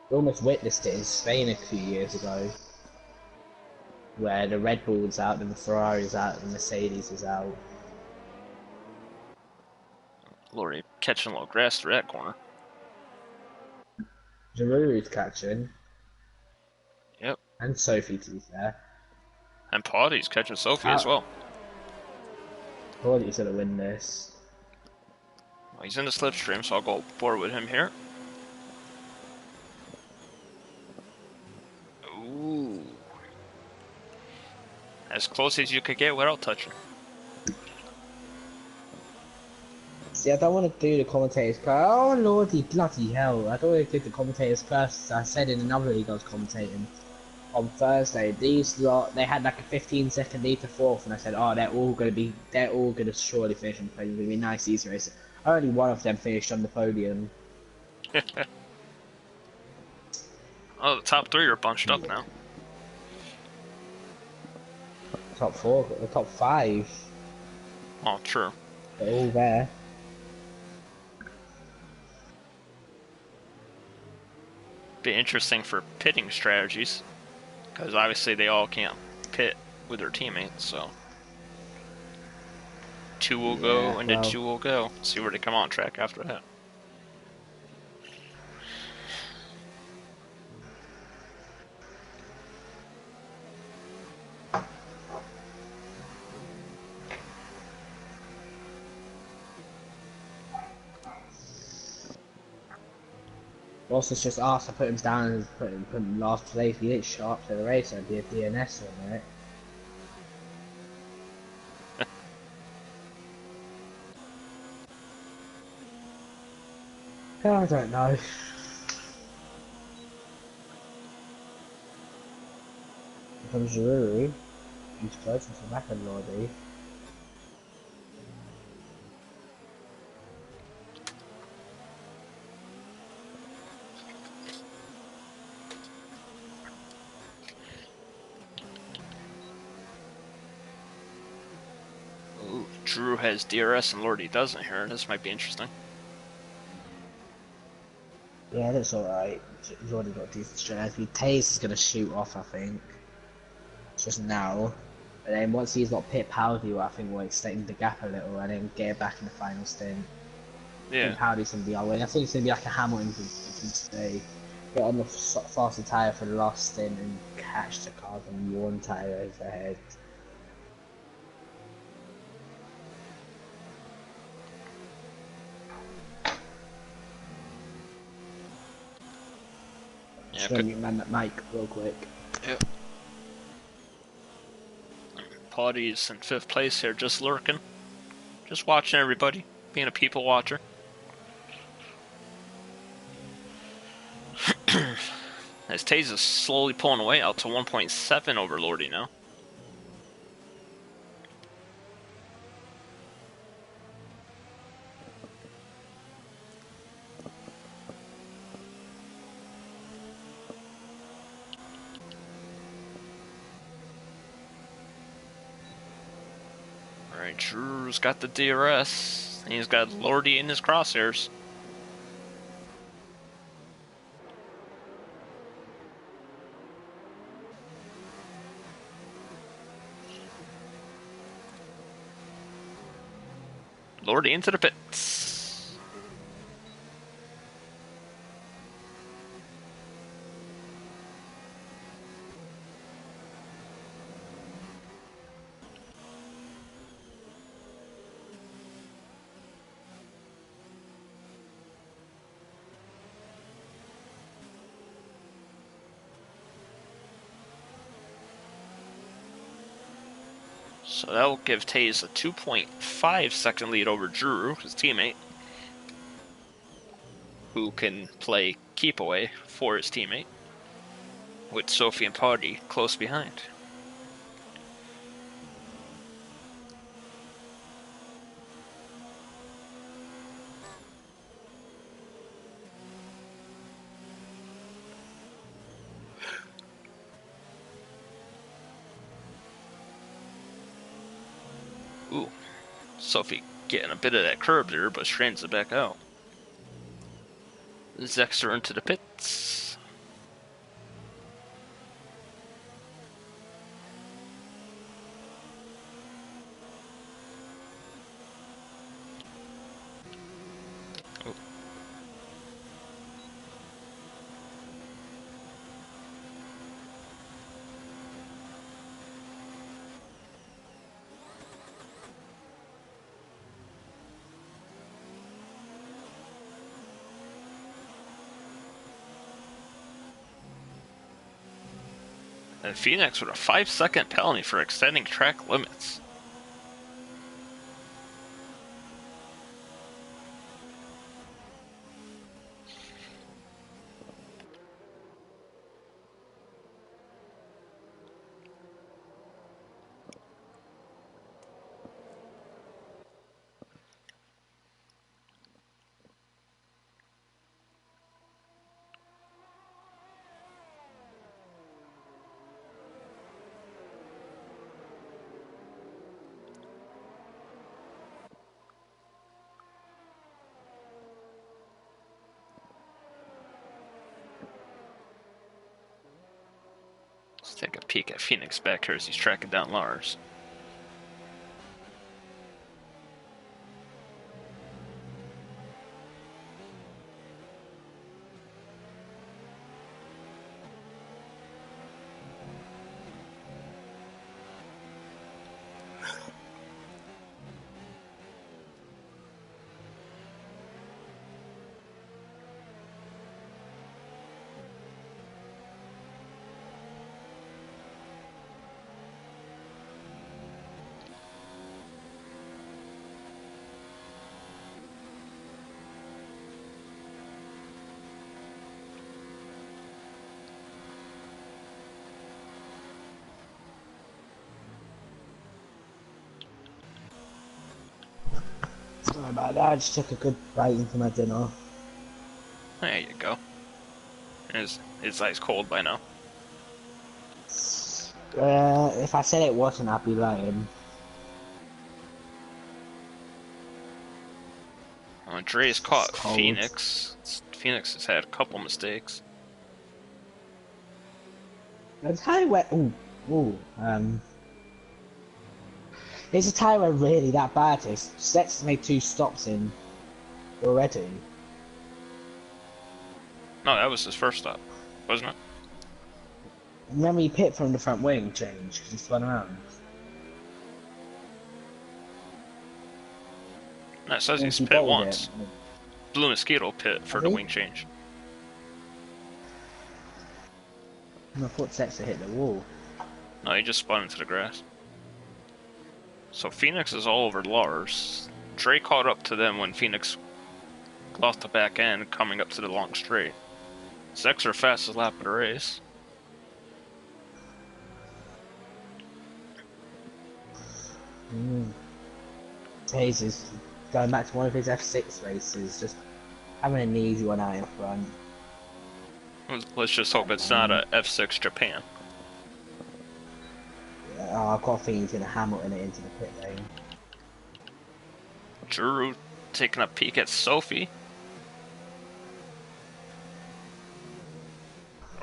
We almost witnessed it in Spain a few years ago, where the Red Bull was out, and the Ferrari was out, and the Mercedes was out. Lordy, catching a little grass through that corner. Giroux's catching. Yep. And Sophie, to be fair. And Paudy's catching Sophie as well. Paudy's gonna win this. Well, he's in the slipstream, so I'll go forward with him here. Ooh. As close as you could get without touching. See, I don't want to do the commentators class. Oh lordy, bloody hell! I don't want to do the commentators class. I said in another league I was commentating on Thursday. These lot, they had like a 15-second lead to fourth, and I said, oh, they're all gonna surely finish on the podium. It's gonna be a nice, easy race. Only one of them finished on the podium. Oh, the top three are bunched up now. Top four, the top five, Oh, true. they're all there. Be interesting for pitting strategies, because obviously they all can't pit with their teammates, so two will go and then two will go. See where they come on track after that. Ross just asked, I put him down and put him last place. He didn't show up to the race, so it'd be a DNS on it. I don't know. From Giroud, he's close to back and Lordy. Ooh, Drew has DRS and Lordy doesn't here. This might be interesting. Yeah, that's alright. He's already got decent strategy. Taze is gonna shoot off, I think. Just now. But then once he's got Pit Powdy, I think we'll extend the gap a little and then get back in the final stint. Yeah. I think Powdy's gonna be our way. I think it's gonna be like a Hamilton can stay. Get on the faster tyre for the last stint and catch the car on one tyre overhead. Yeah, Just gonna mute that mic real quick. Yep. Paudy's in 5th place here, just lurking. Just watching everybody. Being a people watcher. As Taze is slowly pulling away out to 1.7 over Lordy now. Alright, Drew's got the DRS. And he's got Lordy in his crosshairs. Lordy into the pits. So that will give Taze a 2.5 second lead over Drew, his teammate, who can play keep away for his teammate, with Sophie and Paudy close behind. Ooh, Sophie getting a bit of that curb there, but straightens it back out. Zexter into the pits. Ooh. And Phoenix with a 5-second penalty for extending track limits. Take a peek at Phoenix back here as he's tracking down Lars. Sorry about that, I just took a good bite into my dinner. There you go. His ice cold by now. If I said it wasn't, I'd be lying. Dre's caught It's cold. Phoenix. Phoenix has had a couple mistakes. There's a time where there's a time where really that bad is. Sets made 2 stops in already. No, that was his first stop, wasn't it? Remember he pit from the front wing change because he spun around. No, it says he's He pit bottled once. it. Blue Mosquito pit for the wing change. I thought Setzer hit the wall. No, he just spun into the grass. So Phoenix is all over Lars. Dre caught up to them when Phoenix lost the back end coming up to the long straight. Sexer fastest lap of the race. Hayes is going back to one of his F6 races, just having an easy one out in front. Let's just hope it's not a F6 Japan. I've got a feeling he's going to Hamilton it into the pit lane. Drew taking a peek at Sophie.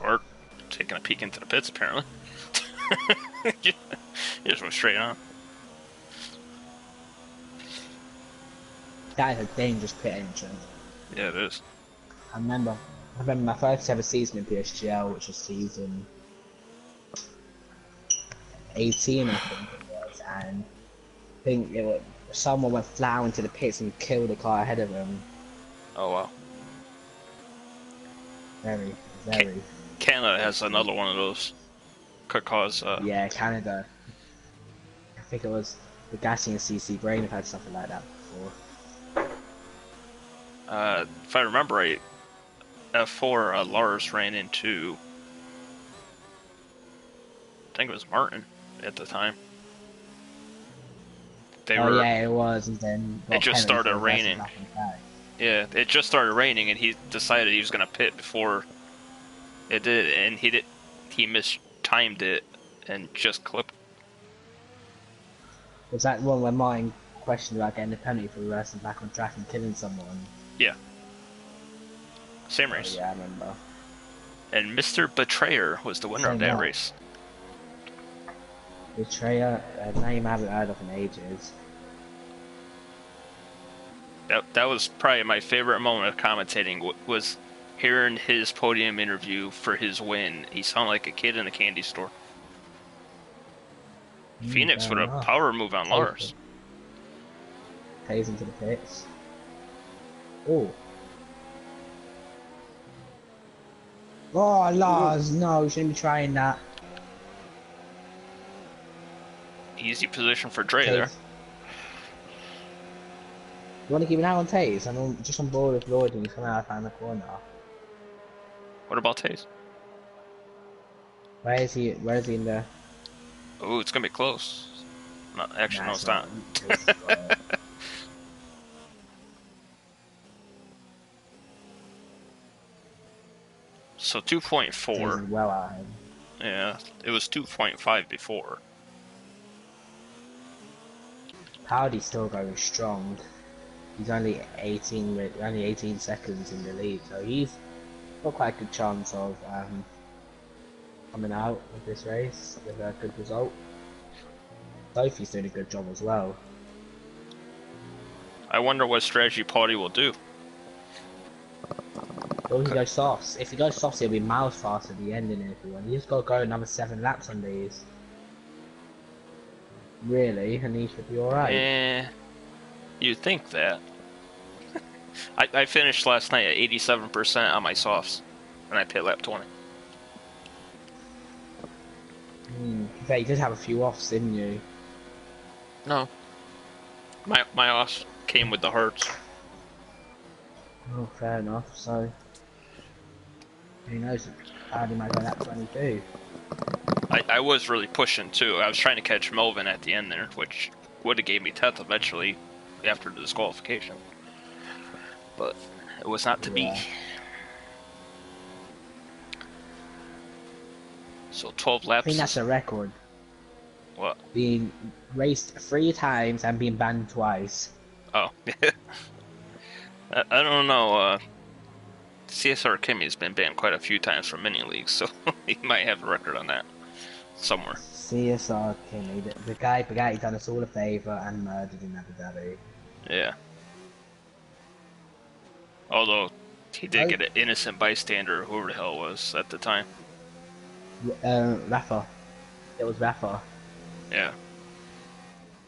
Or taking a peek into the pits, apparently. He just went straight on. That is a dangerous pit entrance. Yeah, it is. I remember my first ever season in PSGL, which was season 18, I think it was, and I think it was, someone went flat into the pits and killed the car ahead of him. Oh, wow. Very. Canada has another one of those. Could cause, Yeah, Canada. I think it was the Gassi and CC Brain have had something like that before. if I remember right, F4 Lars ran into, I think it was Martin at the time. Yeah, it was, and then it just started raining. Yeah, it just started raining, and he decided he was going to pit before it did, and he mistimed it and just clipped. Was that one where Martin questioned about getting a penalty for reversing back on track and killing someone? Yeah. Same race. Yeah, I remember. And Mr. Betrayer was the winner of that race. Betrayer, a name I haven't heard of in ages. That was probably my favorite moment of commentating, was hearing his podium interview for his win. He sounded like a kid in a candy store. Phoenix with a power move on Lars. Pays into the pits. Oh. Oh, Lars, no, you shouldn't be trying that. Easy position for Dre there. You want to keep an eye on Taze? I'm just on board with Lloyd and he's coming out around the corner. What about Taze? Where is he in there? Oh, it's going to be close. No, actually, no, it's not. So 2.4. Well out of him. Yeah, it was 2.5 before. Howdy's still going strong. He's only 18 seconds in the lead, so he's got quite a good chance of coming out of this race with a good result. Sophie's doing a good job as well. I wonder what strategy Potty will do. Or he goes softs. If he goes softs, he'll be miles faster at the end in everyone. He's got to go another 7 laps on these. Really, and he should be alright. You'd think that. I finished last night at 87% on my softs, and I pit lap 20. But you did have a few offs, didn't you? No. My offs came with the hearts. Oh, fair enough. So, who knows? How he might go lap 22. I was really pushing too. I was trying to catch Melvin at the end there, which would have gave me 10th eventually after the disqualification. But it was not to be. So 12 laps. I think that's a record. What? Being raced 3 times and being banned twice. Oh. I don't know. CSR Kimmy has been banned quite a few times from mini leagues, so he might have a record on that somewhere. CSR Kimmy, the guy Bugatti done us all a favour and murdered in Abu Dhabi. Yeah. Although he did get an innocent bystander, whoever the hell it was at the time. Rafa. It was Rafa. Yeah.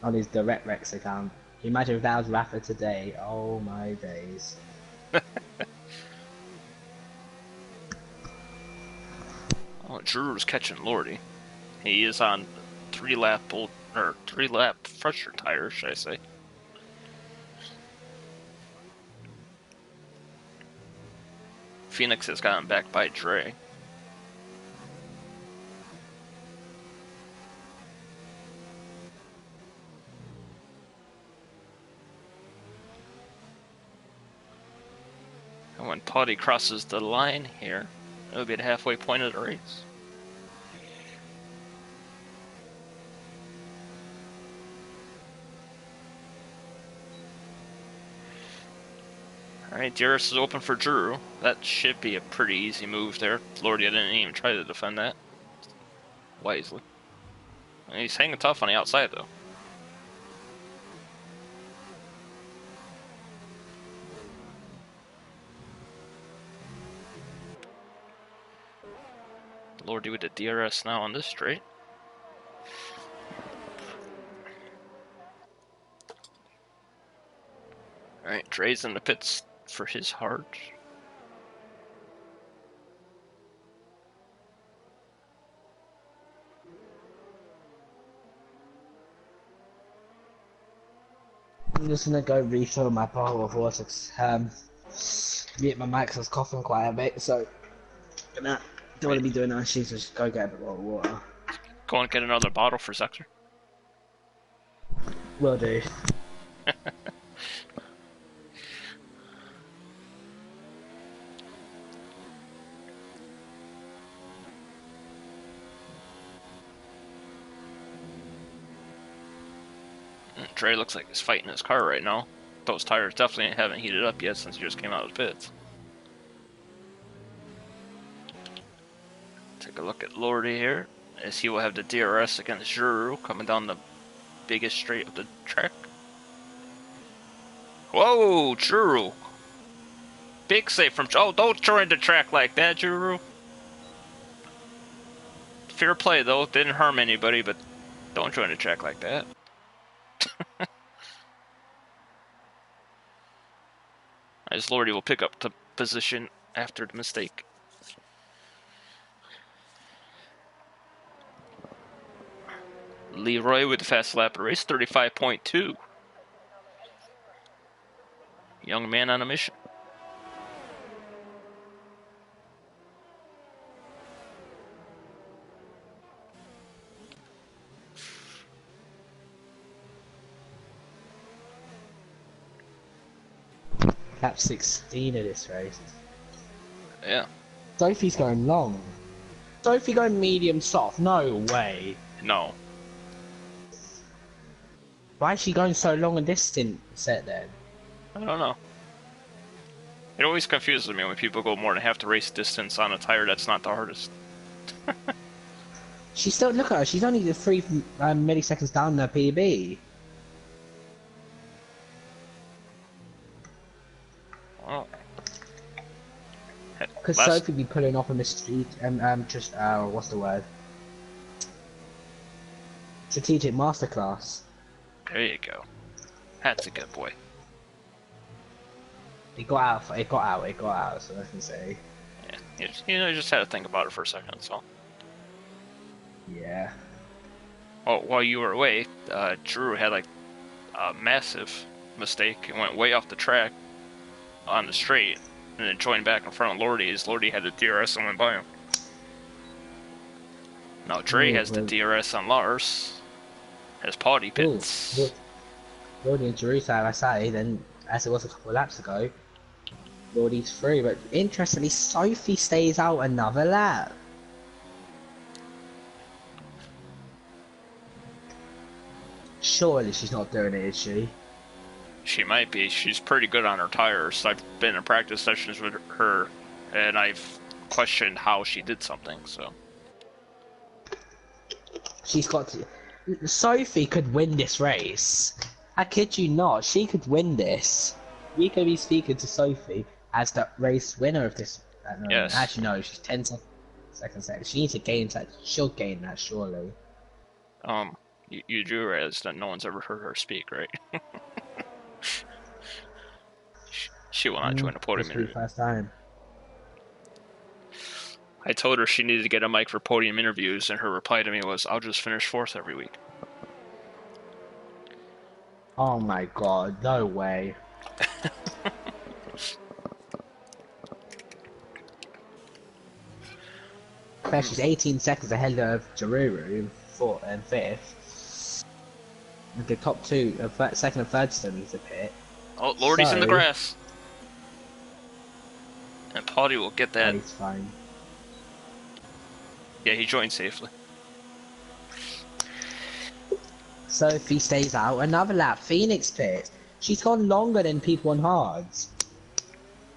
On his direct Rex account. Can you imagine if that was Rafa today? Oh my days. Oh, Drew's catching Lordy. He is on 3-lap fresher tires, should I say. Phoenix has gotten back by Dre. And when Potty crosses the line here, it'll be the halfway point of the race. Alright, DRS is open for Drew. That should be a pretty easy move there. Lordy didn't even try to defend that. Wisely. And he's hanging tough on the outside, though. Lordy with the DRS now on this straight. Alright, Dre's in the pits for his hard. I'm just gonna go refill my bottle of water. Mute my mic, so I was coughing quite a bit, so don't want to be doing that. She's just go get a bottle of water. Go and get another bottle for Zector. Will do. Dre looks like he's fighting his car right now. Those tires definitely haven't heated up yet since he just came out of the pits. Take a look at Lordy here, as he will have the DRS against Giroux coming down the biggest straight of the track. Whoa, Giroux! Big save from... Oh, don't join the track like that, Giroux. Fair play, though. Didn't harm anybody, but don't join the track like that. As Lordy will pick up the position after the mistake. Leroy with the fast lap race, 35.2. Young man on a mission. Lap 16 of this race. Yeah. Sophie's going long. Sophie going medium soft? No way. No. Why is she going so long and distant set then? I don't know. It always confuses me when people go more than half the race distance on a tire that's not the hardest. She's still, look at her, she's only 3 milliseconds down the PB. Well, Because last Sophie be pulling off on the street, just, what's the word? Strategic masterclass. there you go. That's a good boy. It got out, so I can say. Yeah, you just had to think about it for a second. So, Yeah. well, while you were away, Drew had like a massive mistake. It went way off the track on the straight, and then joined back in front of Lordy as Lordy had the DRS and went by him. Now Dre has the DRS on Lars, has potty pits. Lordy and Jerusalem, I say, then, as it was a couple of laps ago, Lordy's through, but interestingly, Sophie stays out another lap. Surely she's not doing it, is she? She might be. She's pretty good on her tires. I've been in practice sessions with her, and I've questioned how she did something, so. She's got to... Sophie could win this race. I kid you not, she could win this. We could be speaking to Sophie as the race winner of this. Yes. Actually, no, she's 10 seconds ahead. She needs to gain that. She'll gain that, surely. You do realize that no one's ever heard her speak, right? She will not join a podium interview. First time. I told her she needed to get a mic for podium interviews, and her reply to me was, "I'll just finish 4th every week." Oh my god, no way. She's 18 seconds ahead of Jaruru, 4th and 5th. The top two, second and third still needs a pit. Oh, Lordy's in the grass. And Potty will get that. He's fine. Yeah, he joined safely. Sophie stays out another lap. Phoenix pit. She's gone longer than people on hards.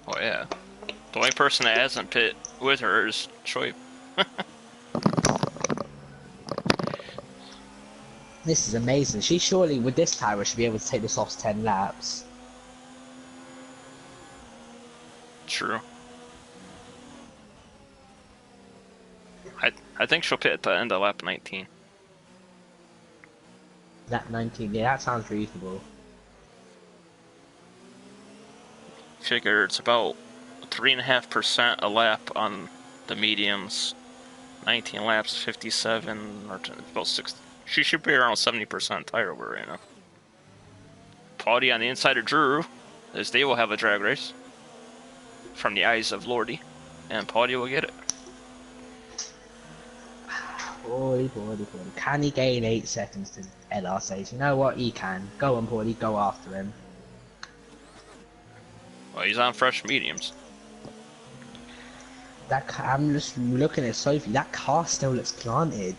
Oh yeah. The only person that hasn't pit with her is Choi. This is amazing. She surely, with this power, should be able to take this off 10 laps. True. I think she'll pit at the end of lap 19. Lap 19, yeah, that sounds reasonable. Figure it's about 3.5% a lap on the mediums. 19 laps, 57, or about 60. She should be around 70% tire wear right now. Potty on the inside of Drew, as they will have a drag race. From the eyes of Lordy. And Potty will get it. Boy. Can he gain 8 seconds to LR says, you know what, he can. Go on, Porty, go after him. Well, he's on fresh mediums. I'm just looking at Sophie, that car still looks planted.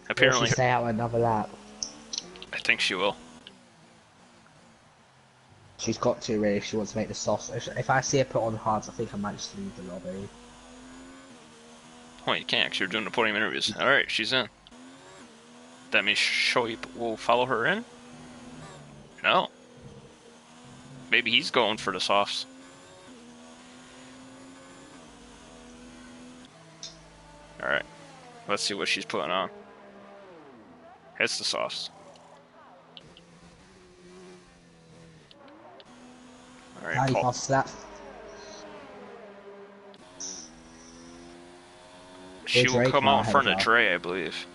Apparently, Will she stay out another lap? I think she will. She's got to really if she wants to make the soft. If I see her put on hards, I think I might just leave the lobby. Oh, you can't, because you're doing the podium interviews. Alright, she's in. That means Shoei will follow her in? No. Maybe he's going for the softs. Alright. Let's see what she's putting on. It's the softs. Alright, Paul. That. She will come out in front of Dre, I believe.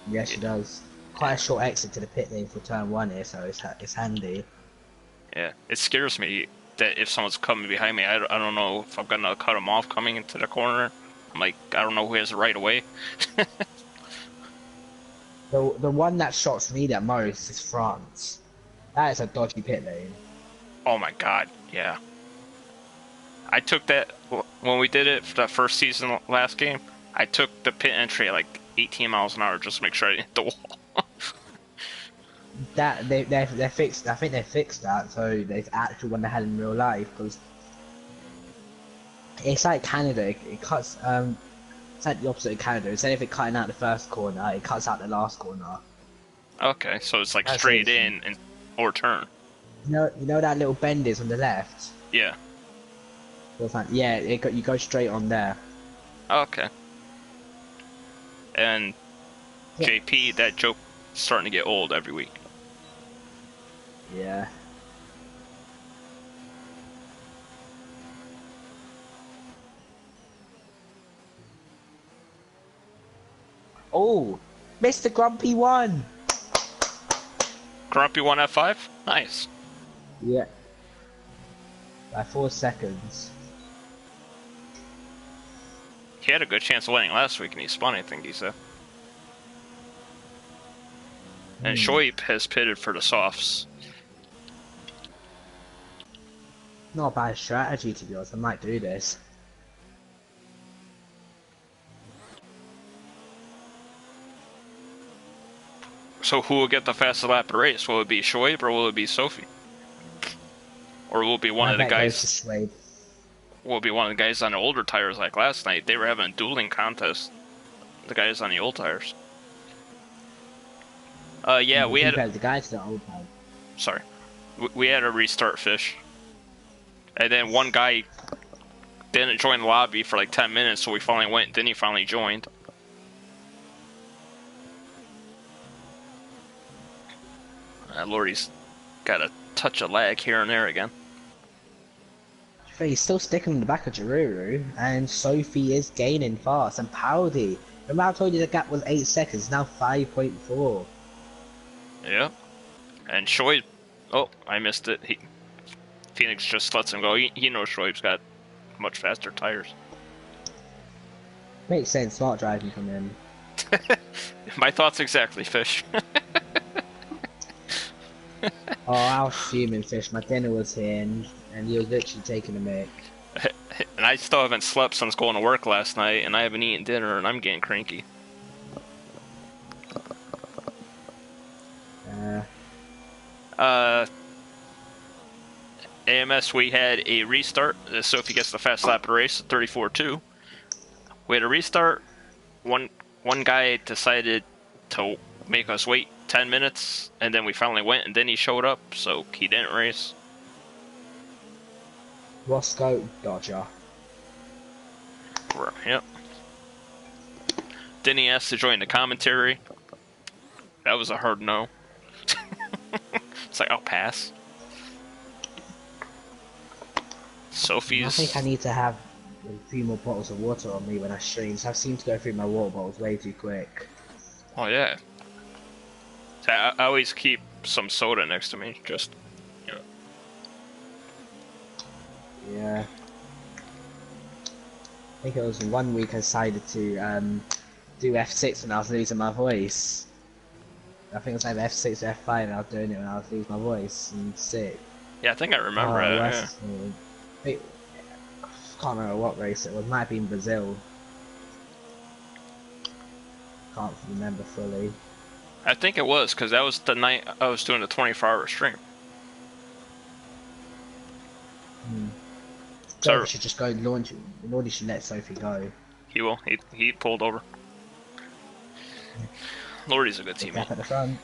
Yeah, she does. Quite a short exit to the pit lane for turn 1 here, so it's handy. Yeah, it scares me that if someone's coming behind me, I don't know if I'm gonna cut them off coming into the corner. I'm like, I don't know who has the right of way. The one that shocks me the most is France. That is a dodgy pit lane. Oh my god, yeah. I took that when we did it for that first season last game. I took the pit entry at like 18 miles an hour just to make sure I didn't hit the wall. That they fixed. I think they fixed that, so they've actually when they had in real life because It's like Canada. It cuts. It's like the opposite of Canada. Instead of it cutting out the first corner, it cuts out the last corner. Okay, so it's like That's how straight it's. in and or turn. You know that little bend is on the left. Yeah. Yeah, you go straight on there. Okay. And Yeah. JP, that joke is starting to get old every week. Yeah. Oh, Mr. Grumpy won. Grumpy won F5? Nice. Yeah. By 4 seconds. He had a good chance of winning last week and he spun, I think he said. And Shoaib has pitted for the softs. Not a bad strategy, to be honest. I might do this. So who will get the fastest lap of the race? Will it be Shoaib or will it be Sophie? Or will it be one of the guys? Will it be one of the guys on the older tires like last night? They were having a dueling contest. The guys on the old tires. Yeah, we had. The guys on the old tires. Sorry, we had a restart fish, and then one guy didn't join the lobby for like 10 minutes, so we finally went. Then he finally joined. Lordy's got a touch of lag here and there again. He's still sticking in the back of Jaruru, and Sophie is gaining fast, and Powdy. Remember I told you the gap was 8 seconds, now 5.4. Yeah. And Shoaib... Oh, I missed it. Phoenix just lets him go. He knows Shoaib's got much faster tires. Makes sense, smart driving from him. My thoughts exactly, Fish. Oh, I was fuming, Fish. My dinner was here, and you were literally taking a mic. And I still haven't slept since going to work last night, and I haven't eaten dinner, and I'm getting cranky. AMS, we had a restart. Sophie gets the fast lap of the race at 34.2. We had a restart. One guy decided to make us wait 10 minutes, and then we finally went, and then he showed up, so he didn't race. Roscoe Dodger. Yep. Then he asked to join the commentary. That was a hard no. It's like, I'll pass. Sophie's... I think I need to have a few more bottles of water on me when I stream, so I seem to go through my water bottles way too quick. Oh, yeah. I always keep some soda next to me, just... You know. Yeah. I think it was 1 week I decided to do F6 when I was losing my voice. I think it was either F6 or F5 and I was doing it when I was losing my voice and sick. Yeah, I think I remember it, yeah. I can't remember what race it was, might have been Brazil. Can't remember fully. I think it was, because that was the night I was doing the 24-hour stream. So we should just go launch it. Lordy should let Sophie go. He will. He pulled over. Lordy's a good teammate. Big gap at the front.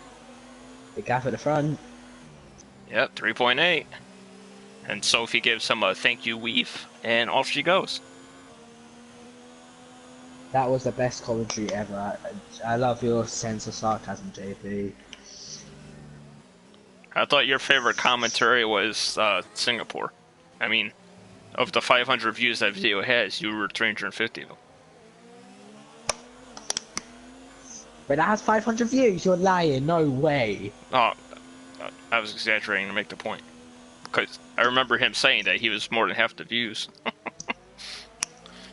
Big gap at the front. Yep, 3.8. And Sophie gives him a thank you weave, and off she goes. That was the best commentary ever. I love your sense of sarcasm, JP. I thought your favorite commentary was Singapore. I mean, of the 500 views that video has, you were 350 of them. But that has 500 views, you're lying, no way. Oh, I was exaggerating to make the point. Because I remember him saying that he was more than half the views.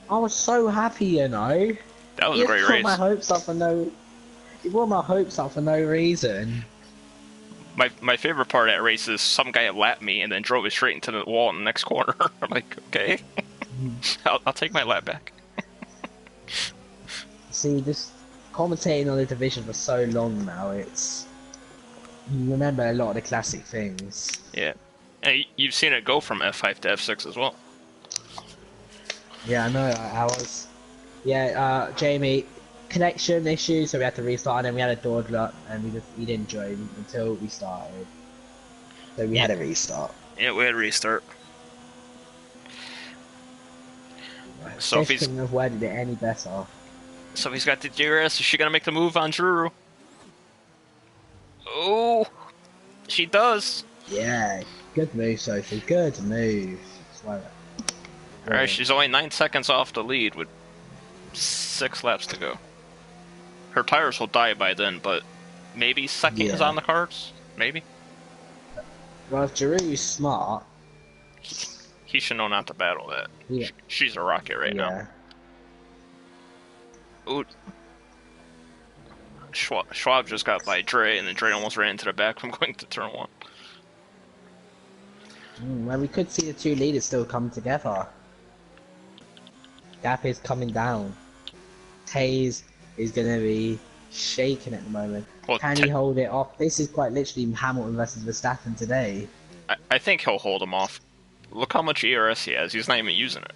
I was so happy, you know. That was a great race. He brought my hopes up for no reason. My favorite part of that race is some guy lapped me and then drove it straight into the wall in the next corner. I'm like, okay, I'll take my lap back. See, this commentating on the division for so long now, you remember a lot of the classic things. Yeah, and you've seen it go from F5 to F6 as well. Yeah, I know. I was. Yeah, Jamie, connection issues, so we had to restart, and then we had a door lock, and he didn't join until we started. So we Yeah, had a restart. yeah, we had to restart. Just Sophie's couldn't have worded it any better. Sophie's got the DRS. Is she gonna make the move on Drew? Oh, she does. Yeah, good move, Sophie. Good move. All right, Brilliant. she's only 9 seconds off the lead with 6 laps to go. Her tires will die by then, but maybe second is Yeah. on the cards. Maybe. Well, if Giroux's smart, He should know not to battle that. yeah, She's a rocket right now. yeah. Ooh. Schwab just got by Dre, and then Dre almost ran into the back from going to turn one. Well, we could see the two leaders still come together. Gap is coming down. Taze is going to be shaking at the moment. Well, Can he hold it off? This is quite literally Hamilton versus Verstappen today. I think he'll hold him off. Look how much ERS he has. He's not even using it.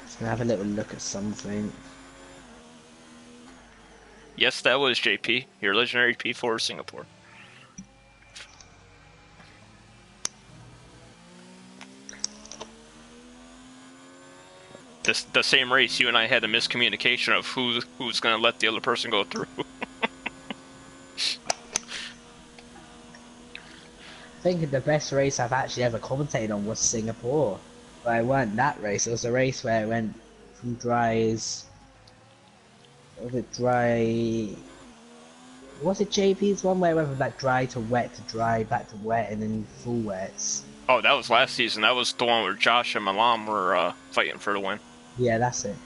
Just going to have a little look at something. Yes, that was JP, your legendary P4 of Singapore. The same race, you and I had a miscommunication of who's going to let the other person go through. I think the best race I've actually ever commentated on was Singapore. But it weren't that race. It was a race where it went from dries. Was it dry? Was it JP's one where it went from like dry to dry, back to wet, and then full wets? Oh, that was last season. That was the one where Josh and Malam were fighting for the win. Yeah, that's it.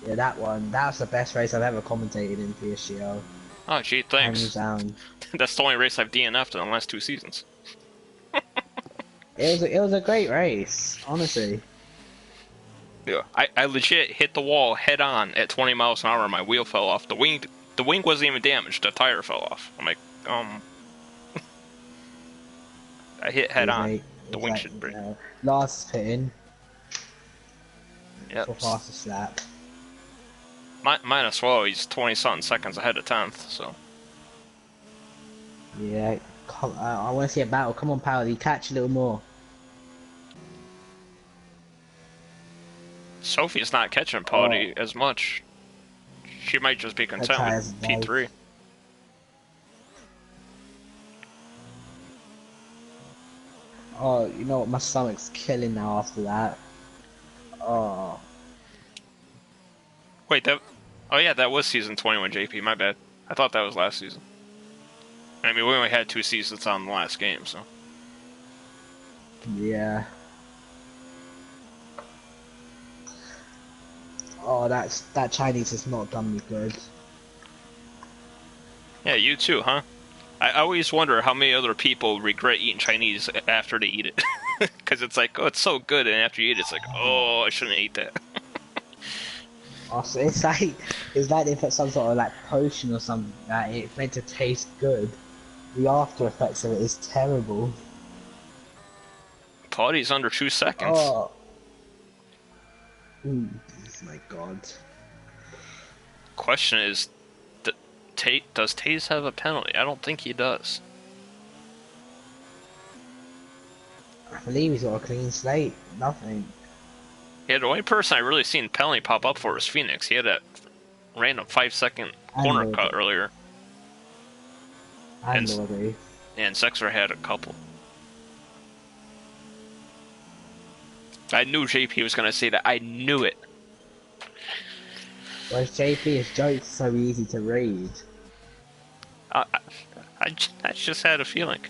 Yeah, that one. That was the best race I've ever commentated in PSGL. Oh, gee, thanks. Hands down. That's the only race I've DNF'd in the last 2 seasons. It was a great race, honestly. Yeah, I legit hit the wall head on at 20 miles an hour and my wheel fell off. The wing wasn't even damaged, the tire fell off. I'm like, I hit head on. The wing should break. Last spin. Yep. For fastest lap. Mine as well, he's 20-something seconds ahead of 10th, so. Yeah, I want to see a battle. Come on, Powell, you catch a little more. Sophie's not catching Pawdy as much. She might just be content with P3. Oh, you know what? My stomach's killing now after that. Oh. Wait, that... Oh yeah, that was season 21 JP, my bad. I thought that was last season. I mean, we only had 2 seasons on the last game, so... Yeah. Oh, that Chinese has not done me good. Yeah, you too, huh? I always wonder how many other people regret eating Chinese after they eat it. Because it's like, oh, it's so good, and after you eat it, it's like, oh, I shouldn't eat that. Also, it's like they put some sort of like potion or something that it's meant to taste good. The after effects of it is terrible. Pawdy's under 2 seconds. Oh. Ooh, my god. Question is, does Taze have a penalty? I don't think he does. I believe he's got a clean slate. Nothing. Yeah, the only person I really seen penalty pop up for was Phoenix. He had that random 5-second corner cut earlier. And Sexer had a couple. I knew JP was going to say that. I knew it. Well, JP, his jokes so easy to read. I just had a feeling.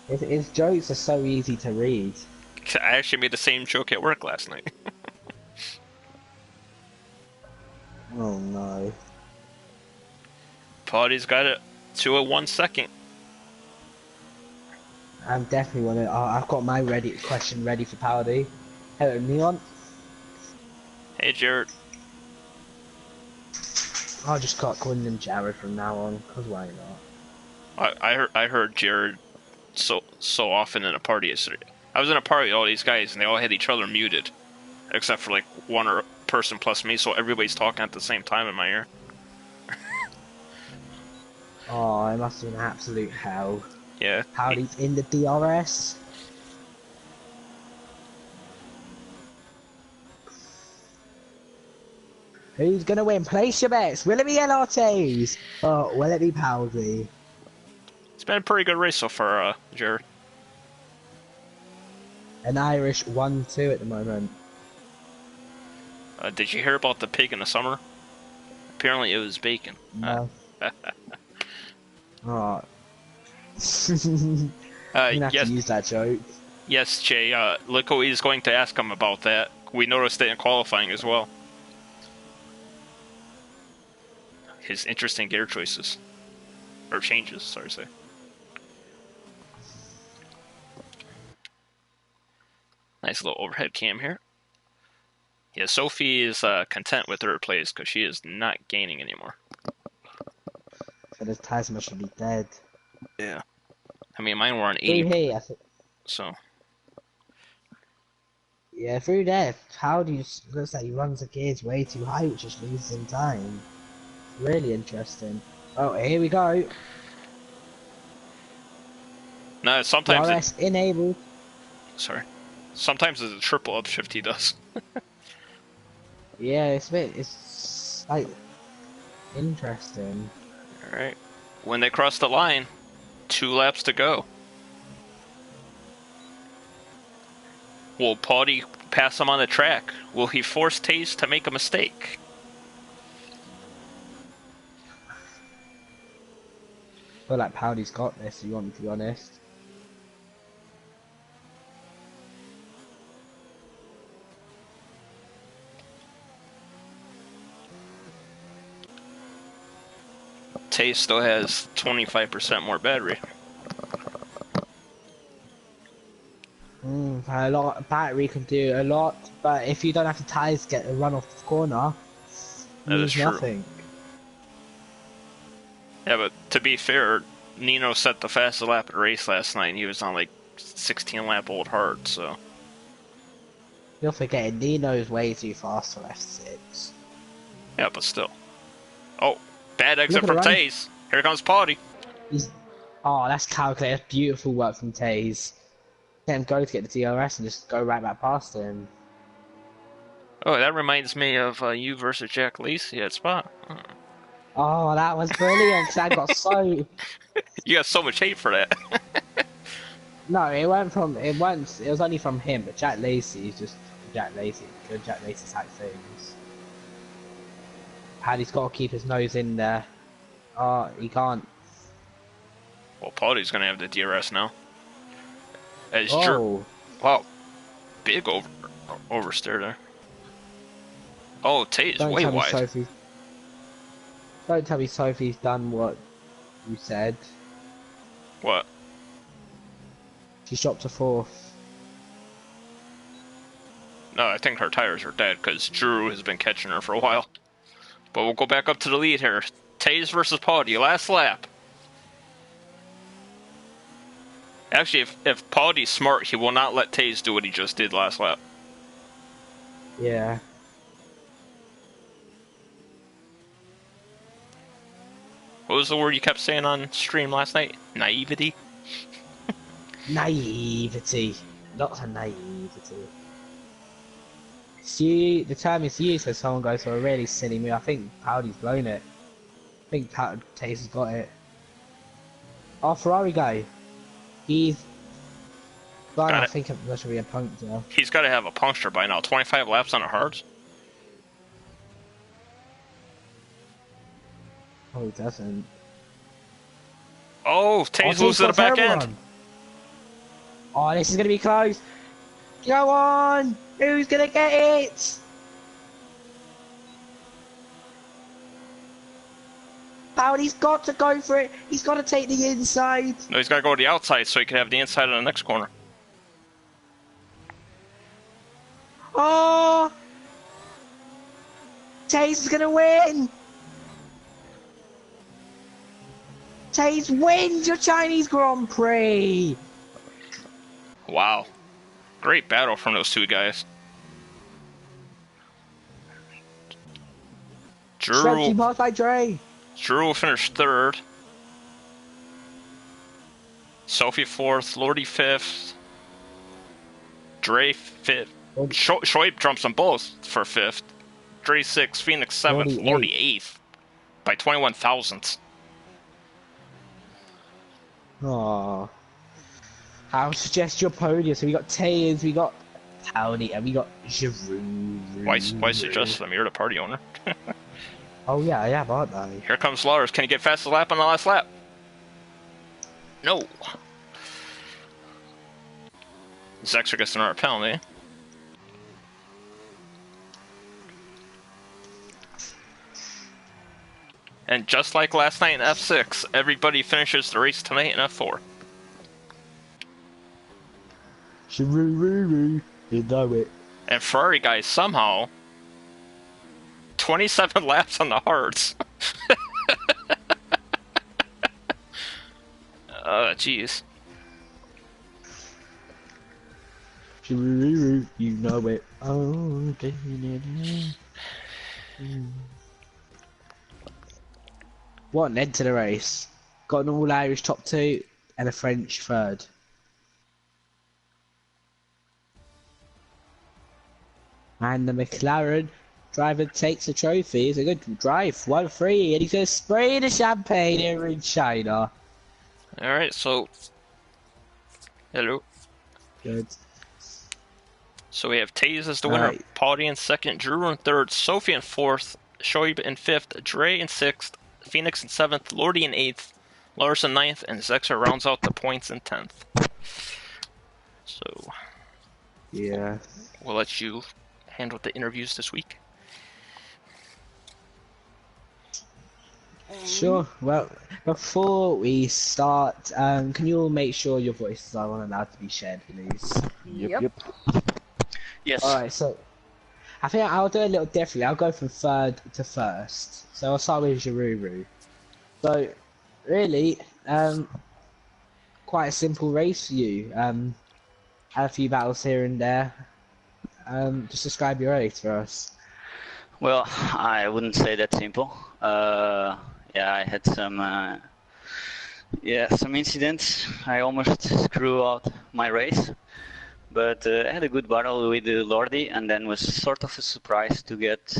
His jokes are so easy to read. I actually made the same joke at work last night. Oh no. Pawdy's got it to a 1 second. I'm definitely wanna. I've got my question ready for Powdy. Hello, Neon. Hey, Jared. I'll just start calling him Jared from now on, cause why not? I heard Jared so often in a party. I was in a party with all these guys, and they all had each other muted, except for like one person plus me. So everybody's talking at the same time in my ear. Oh, it must have been absolute hell. Yeah. Howdy's in the DRS. Who's gonna win? Place your bets. Will it be LRTs? Or will it be Powdy? It's been a pretty good race so far, Jared. An Irish 1-2 at the moment. Did you hear about the pig in the summer? Apparently it was bacon. No. Oh. I'm gonna have to use that joke. Yes, Jay. Lico is going to ask him about that. We noticed it in qualifying as well. His interesting gear choices. Or changes, sorry to say. Nice little overhead cam here. Yeah, Sophie is content with her place because she is not gaining anymore. So this Tasma should be dead. Yeah. I mean, mine were on 80. Here, so. Yeah, through there, looks like he runs the gears way too high, which just loses him time. Really interesting. Oh, here we go. No, sometimes DRS enabled. Sorry. Sometimes it's a triple upshift he does. Yeah, it's like interesting. Alright. When they cross the line, 2 laps to go. Will Paudy pass him on the track? Will he force Taze to make a mistake? I feel like Powdy's got this, if you want me to be honest. Taze still has 25% more battery. A lot. Battery can do a lot, but if you don't have the tyres to get a run off the corner, That is true. nothing. Yeah, but to be fair, Nino set the fastest lap at a race last night, and he was on like 16 lap old hard, so. You're forgetting Nino's way too fast for F6. Yeah, but still. Oh, bad exit from Taze. Here comes Paudy. Oh, that's calculated. That's beautiful work from Taze. Let him go to get the DRS and just go right back past him. Oh, that reminds me of you versus Jack Lacey at Spa. Oh, that was brilliant, because I got so... You got so much hate for that. No, it was only from him, but Jack Lacey is just Jack Lacey. Good Jack Lacey type things. Paddy's got to keep his nose in there. Oh, he can't. Well, Paudy's going to have the DRS now. As wow, big oversteer there. Oh, Tate's way wide. Don't tell me Sophie's done what you said. What? She's dropped to 4th. No, I think her tires are dead because Drew has been catching her for a while. But we'll go back up to the lead here. Taze versus Paudy, last lap. Actually, if Paudy's smart, he will not let Taze do what he just did last lap. Yeah. What was the word you kept saying on stream last night? Naivety? Naivety. Lots of naivety. The term is used when someone goes for a really silly move. I think Powdy's blown it. I think Taze has got it. Oh, Ferrari guy. He's... Well, I think there should be a puncture. He's got to have a puncture by now. 25 laps on a hards? Oh, he doesn't. Oh, Taze loses at the back end. Run. Oh, this is going to be close. Go on! Who's going to get it? Powdy's got to go for it. He's got to take the inside. No, he's got to go to the outside so he can have the inside on the next corner. Oh! Taze is going to win. Taze wins your Chinese Grand Prix. Wow. Great battle from those two guys. Stretchy pass by Dre. Drew will finish third. Sophie fourth. Lordy fifth. Dre fifth. Shoaib jumps them both for fifth. Dre sixth. Phoenix seventh. Lordy eighth. By 21 thousandths. Aww. I'll suggest your podium. So we got Tails, we got Howdy, and we got Giroux. Why suggest them? You're the party owner. Oh yeah, aren't I? Here comes Lars. Can he get fastest lap on the last lap? No. Zexer gets another penalty. And just like last night in F6, everybody finishes the race tonight in F4. You know it. And Ferrari guys somehow 27 laps on the hards. Jeez. You know it. Oh, what an end to the race. Got an all-Irish top two and a French third. And the McLaren driver takes the trophy. It's a good drive. 1-3, and he's going to spray the champagne here in China. Alright, so... Hello. Good. So we have Taze as the winner, Right. Paudi in second, Drew in third, Sophie in fourth, Shoaib in fifth, Dre in sixth, Phoenix in seventh, Lordy in eighth, Lars in ninth, and Zexer rounds out the points in 10th. So... Yeah. We'll let you handle the interviews this week. Sure. Well, before we start, can you all make sure your voices are allowed to be shared, please? Yep. Yes. Alright, so I think I'll do a little differently. I'll go from third to first. So I'll start with Giroux. So, really, quite a simple race for you. Had a few battles here and there. Just describe your race for us. Well, I wouldn't say that simple. Yeah, I had some incidents. I almost screwed out my race. But I had a good battle with Lordy, and then was sort of a surprise to get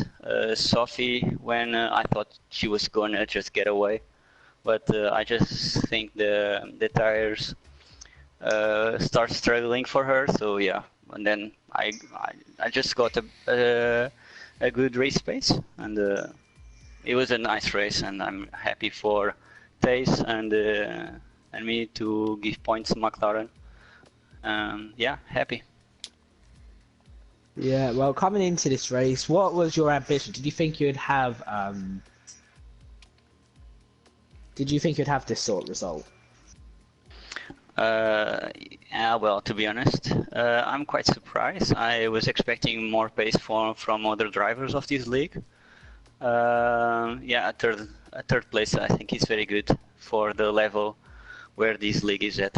Sophie when I thought she was gonna just get away. But I just think the tires start struggling for her. So yeah, and then I just got a good race pace, and it was a nice race, and I'm happy for Taze and me to give points to McLaren. Yeah, happy. Yeah, well, coming into this race, what was your ambition? Did you think you'd have this sort of result? Yeah, well, to be honest, I'm quite surprised. I was expecting more pace from other drivers of this league. Yeah, a third place I think is very good for the level where this league is at.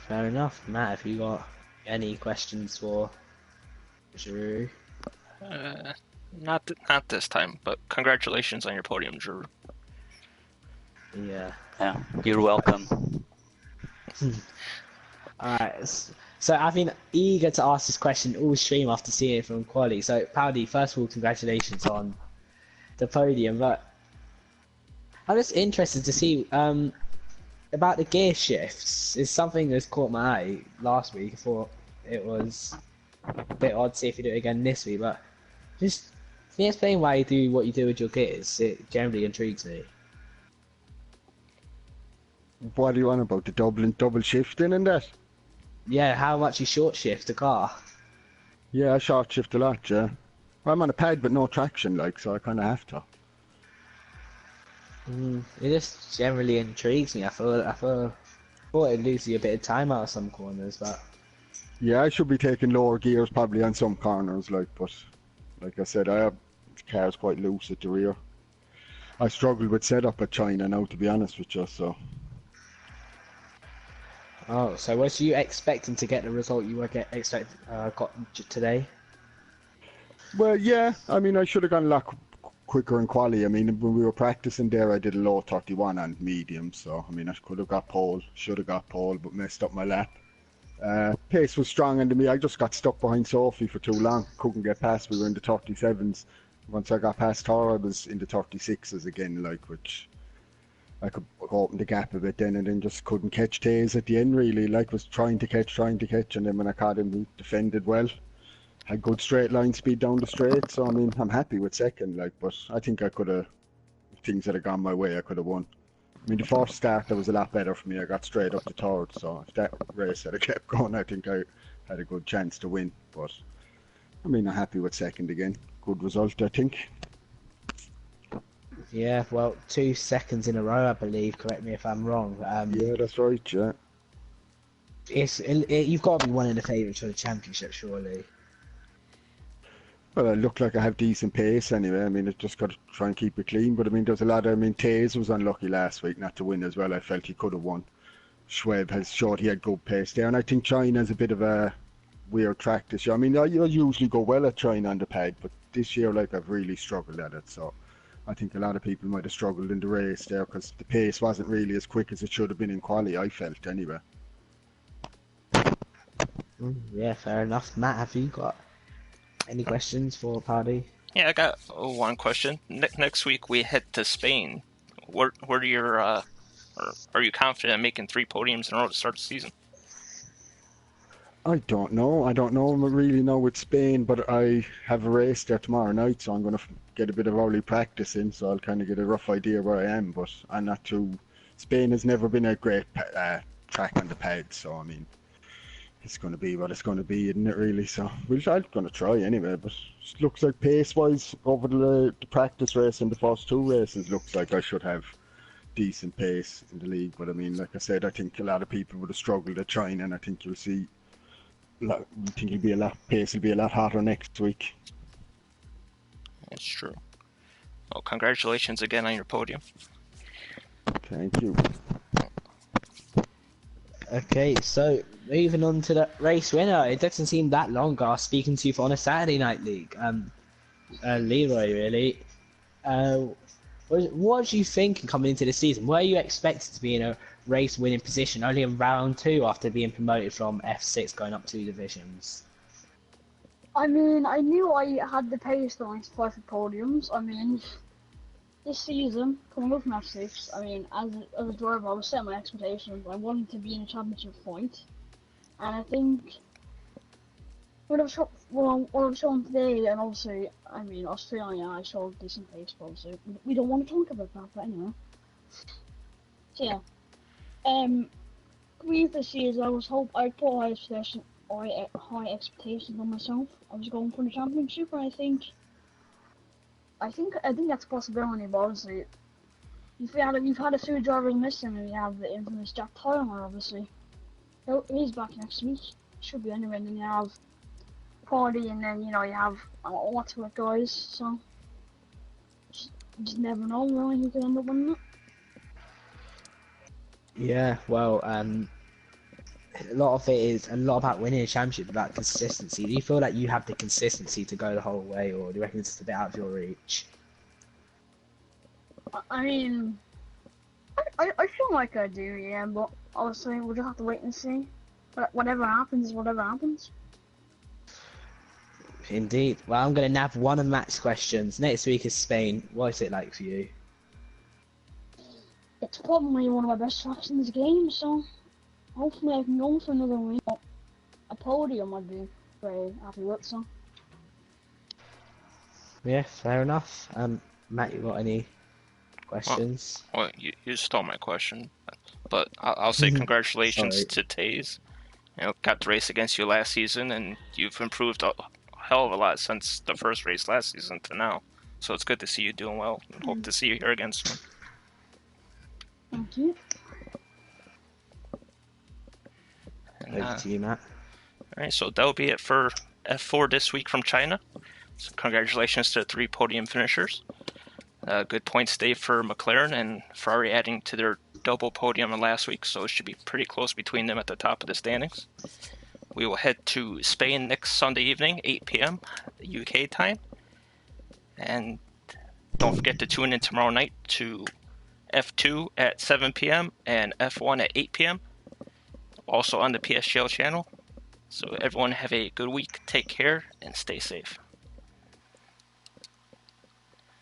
Fair enough. Matt, have you got any questions for Giroux? Not this time, but congratulations on your podium, Drew. Yeah. Yeah, you're welcome. Alright, so I've been eager to ask this question all stream after seeing it from Quali. So, Powdy, first of all, congratulations on the podium, but I'm just interested to see about the gear shifts. It's something that's caught my eye last week. I thought it was a bit odd to see if you do it again this week, but just can you explain why you do what you do with your gears? It generally intrigues me. What do you want about the double shifting and that? Yeah, how much you short shift a car? Yeah, I short shift a lot, yeah. I'm on a pad but no traction, like, so I kind of have to. It just generally intrigues me. I thought it'd lose you a bit of time out of some corners, but Yeah, I should be taking lower gears probably on some corners, like, but like I said, the car's quite loose at the rear. I struggled with setup at China now, to be honest with you, so. Oh, so was you expecting to get the result you were got today? Well, yeah, I mean, I should have gone a lot quicker in quali. I mean, when we were practicing there, I did a low 31 on medium, so I mean, I could have got pole, should have got pole, but messed up my lap. Pace was strong into me. I just got stuck behind Sophie for too long. Couldn't get past. We were in the 37s. Once I got past her, I was in the 36s again, like, which I could open the gap a bit then, and then just couldn't catch Taze at the end, really. Like, was trying to catch, and then when I caught him, he defended well. Had good straight line speed down the straight, so I mean, I'm happy with second, like, but I think I could have, things that had gone my way, I could have won. I mean, the first start, that was a lot better for me. I got straight up to third, so if that race had kept going, I think I had a good chance to win. But, I mean, I'm happy with second again. Good result, I think. Yeah, well, 2 seconds in a row, I believe. Correct me if I'm wrong. Yeah, that's right, yeah. You've got to be one of the favourites for the championship, surely. Well, I look like I have decent pace anyway. I mean, I just got to try and keep it clean. But I mean, there's a lot of. I mean, Taze was unlucky last week not to win as well. I felt he could have won. Schweb has showed he had good pace there, and I think China's a bit of a weird track this year. I mean, I usually go well at China on the pad, but this year, like, I've really struggled at it. So I think a lot of people might have struggled in the race there because the pace wasn't really as quick as it should have been in quali. I felt anyway. Yeah, fair enough. Matt, have you got any questions for Paddy? Yeah, I got one question. Next week we head to Spain. What are your are you confident in making 3 podiums in a row to start the season? I don't know. I don't know really know with Spain, but I have a race there tomorrow night, so I'm going to get a bit of early practice in, so I'll kind of get a rough idea where I am. But I'm not too. Spain has never been a great track on the pad, so I mean, it's going to be what it's going to be, isn't it? Really. So I'm going to try anyway. But it looks like pace-wise over the practice race and the first 2 races, looks like I should have decent pace in the league. But I mean, like I said, I think a lot of people would have struggled at China, and I think you'll see. I think pace will be a lot hotter next week. That's true. Well, congratulations again on your podium. Thank you. Okay, so moving on to the race winner. It doesn't seem that long ago speaking to you on a Saturday Night League. Leroy, really. What do you think coming into the season? Were you expected to be in a race winning position only in round 2 after being promoted from F6 going up 2 divisions? I mean, I knew I had the pace to fight for podiums. I mean, this season, coming up from F6, I mean, as a driver, I was setting my expectations. I wanted to be in a championship point. And I think what I've shown today, and obviously, I mean, Australia, I showed decent pace, obviously. We don't want to talk about that, but anyway. So, yeah. With this year, I put high expectations on myself. I was going for the championship, and I think that's a possibility. But obviously, you've had a few drivers missing, and you have the infamous Jack Tyler, obviously. He's back next week. Should be anyway. And then you have Party, and then you have lots of guys. So just never know really who could end up winning it. Yeah, well, a lot of it is a lot about winning a championship, about consistency. Do you feel like you have the consistency to go the whole way, or do you reckon it's a bit out of your reach? I mean, I feel like I do, yeah, but obviously we'll just have to wait and see. But whatever happens is whatever happens. Indeed. Well, I'm going to nab one of Matt's questions. Next week is Spain. What is it like for you? It's probably one of my best tracks in this game, so hopefully I can go for another win. A podium I'd be very happy with, so. Yeah, fair enough. Matt, you got any questions? Well, you stole my question, but I'll say congratulations to Taze. Got to race against you last season, and you've improved a hell of a lot since the first race last season to now. So it's good to see you doing well, and hope to see you here again soon. Thank you. And, Over to you, Matt. All right, so that'll be it for F4 this week from China. So congratulations to the 3 podium finishers. Good points day for McLaren and Ferrari adding to their double podium last week, so it should be pretty close between them at the top of the standings. We will head to Spain next Sunday evening, 8 p.m. UK time. And don't forget to tune in tomorrow night to F2 at 7 p.m. and F1 at 8 p.m. Also on the PSGL channel. So everyone have a good week. Take care and stay safe.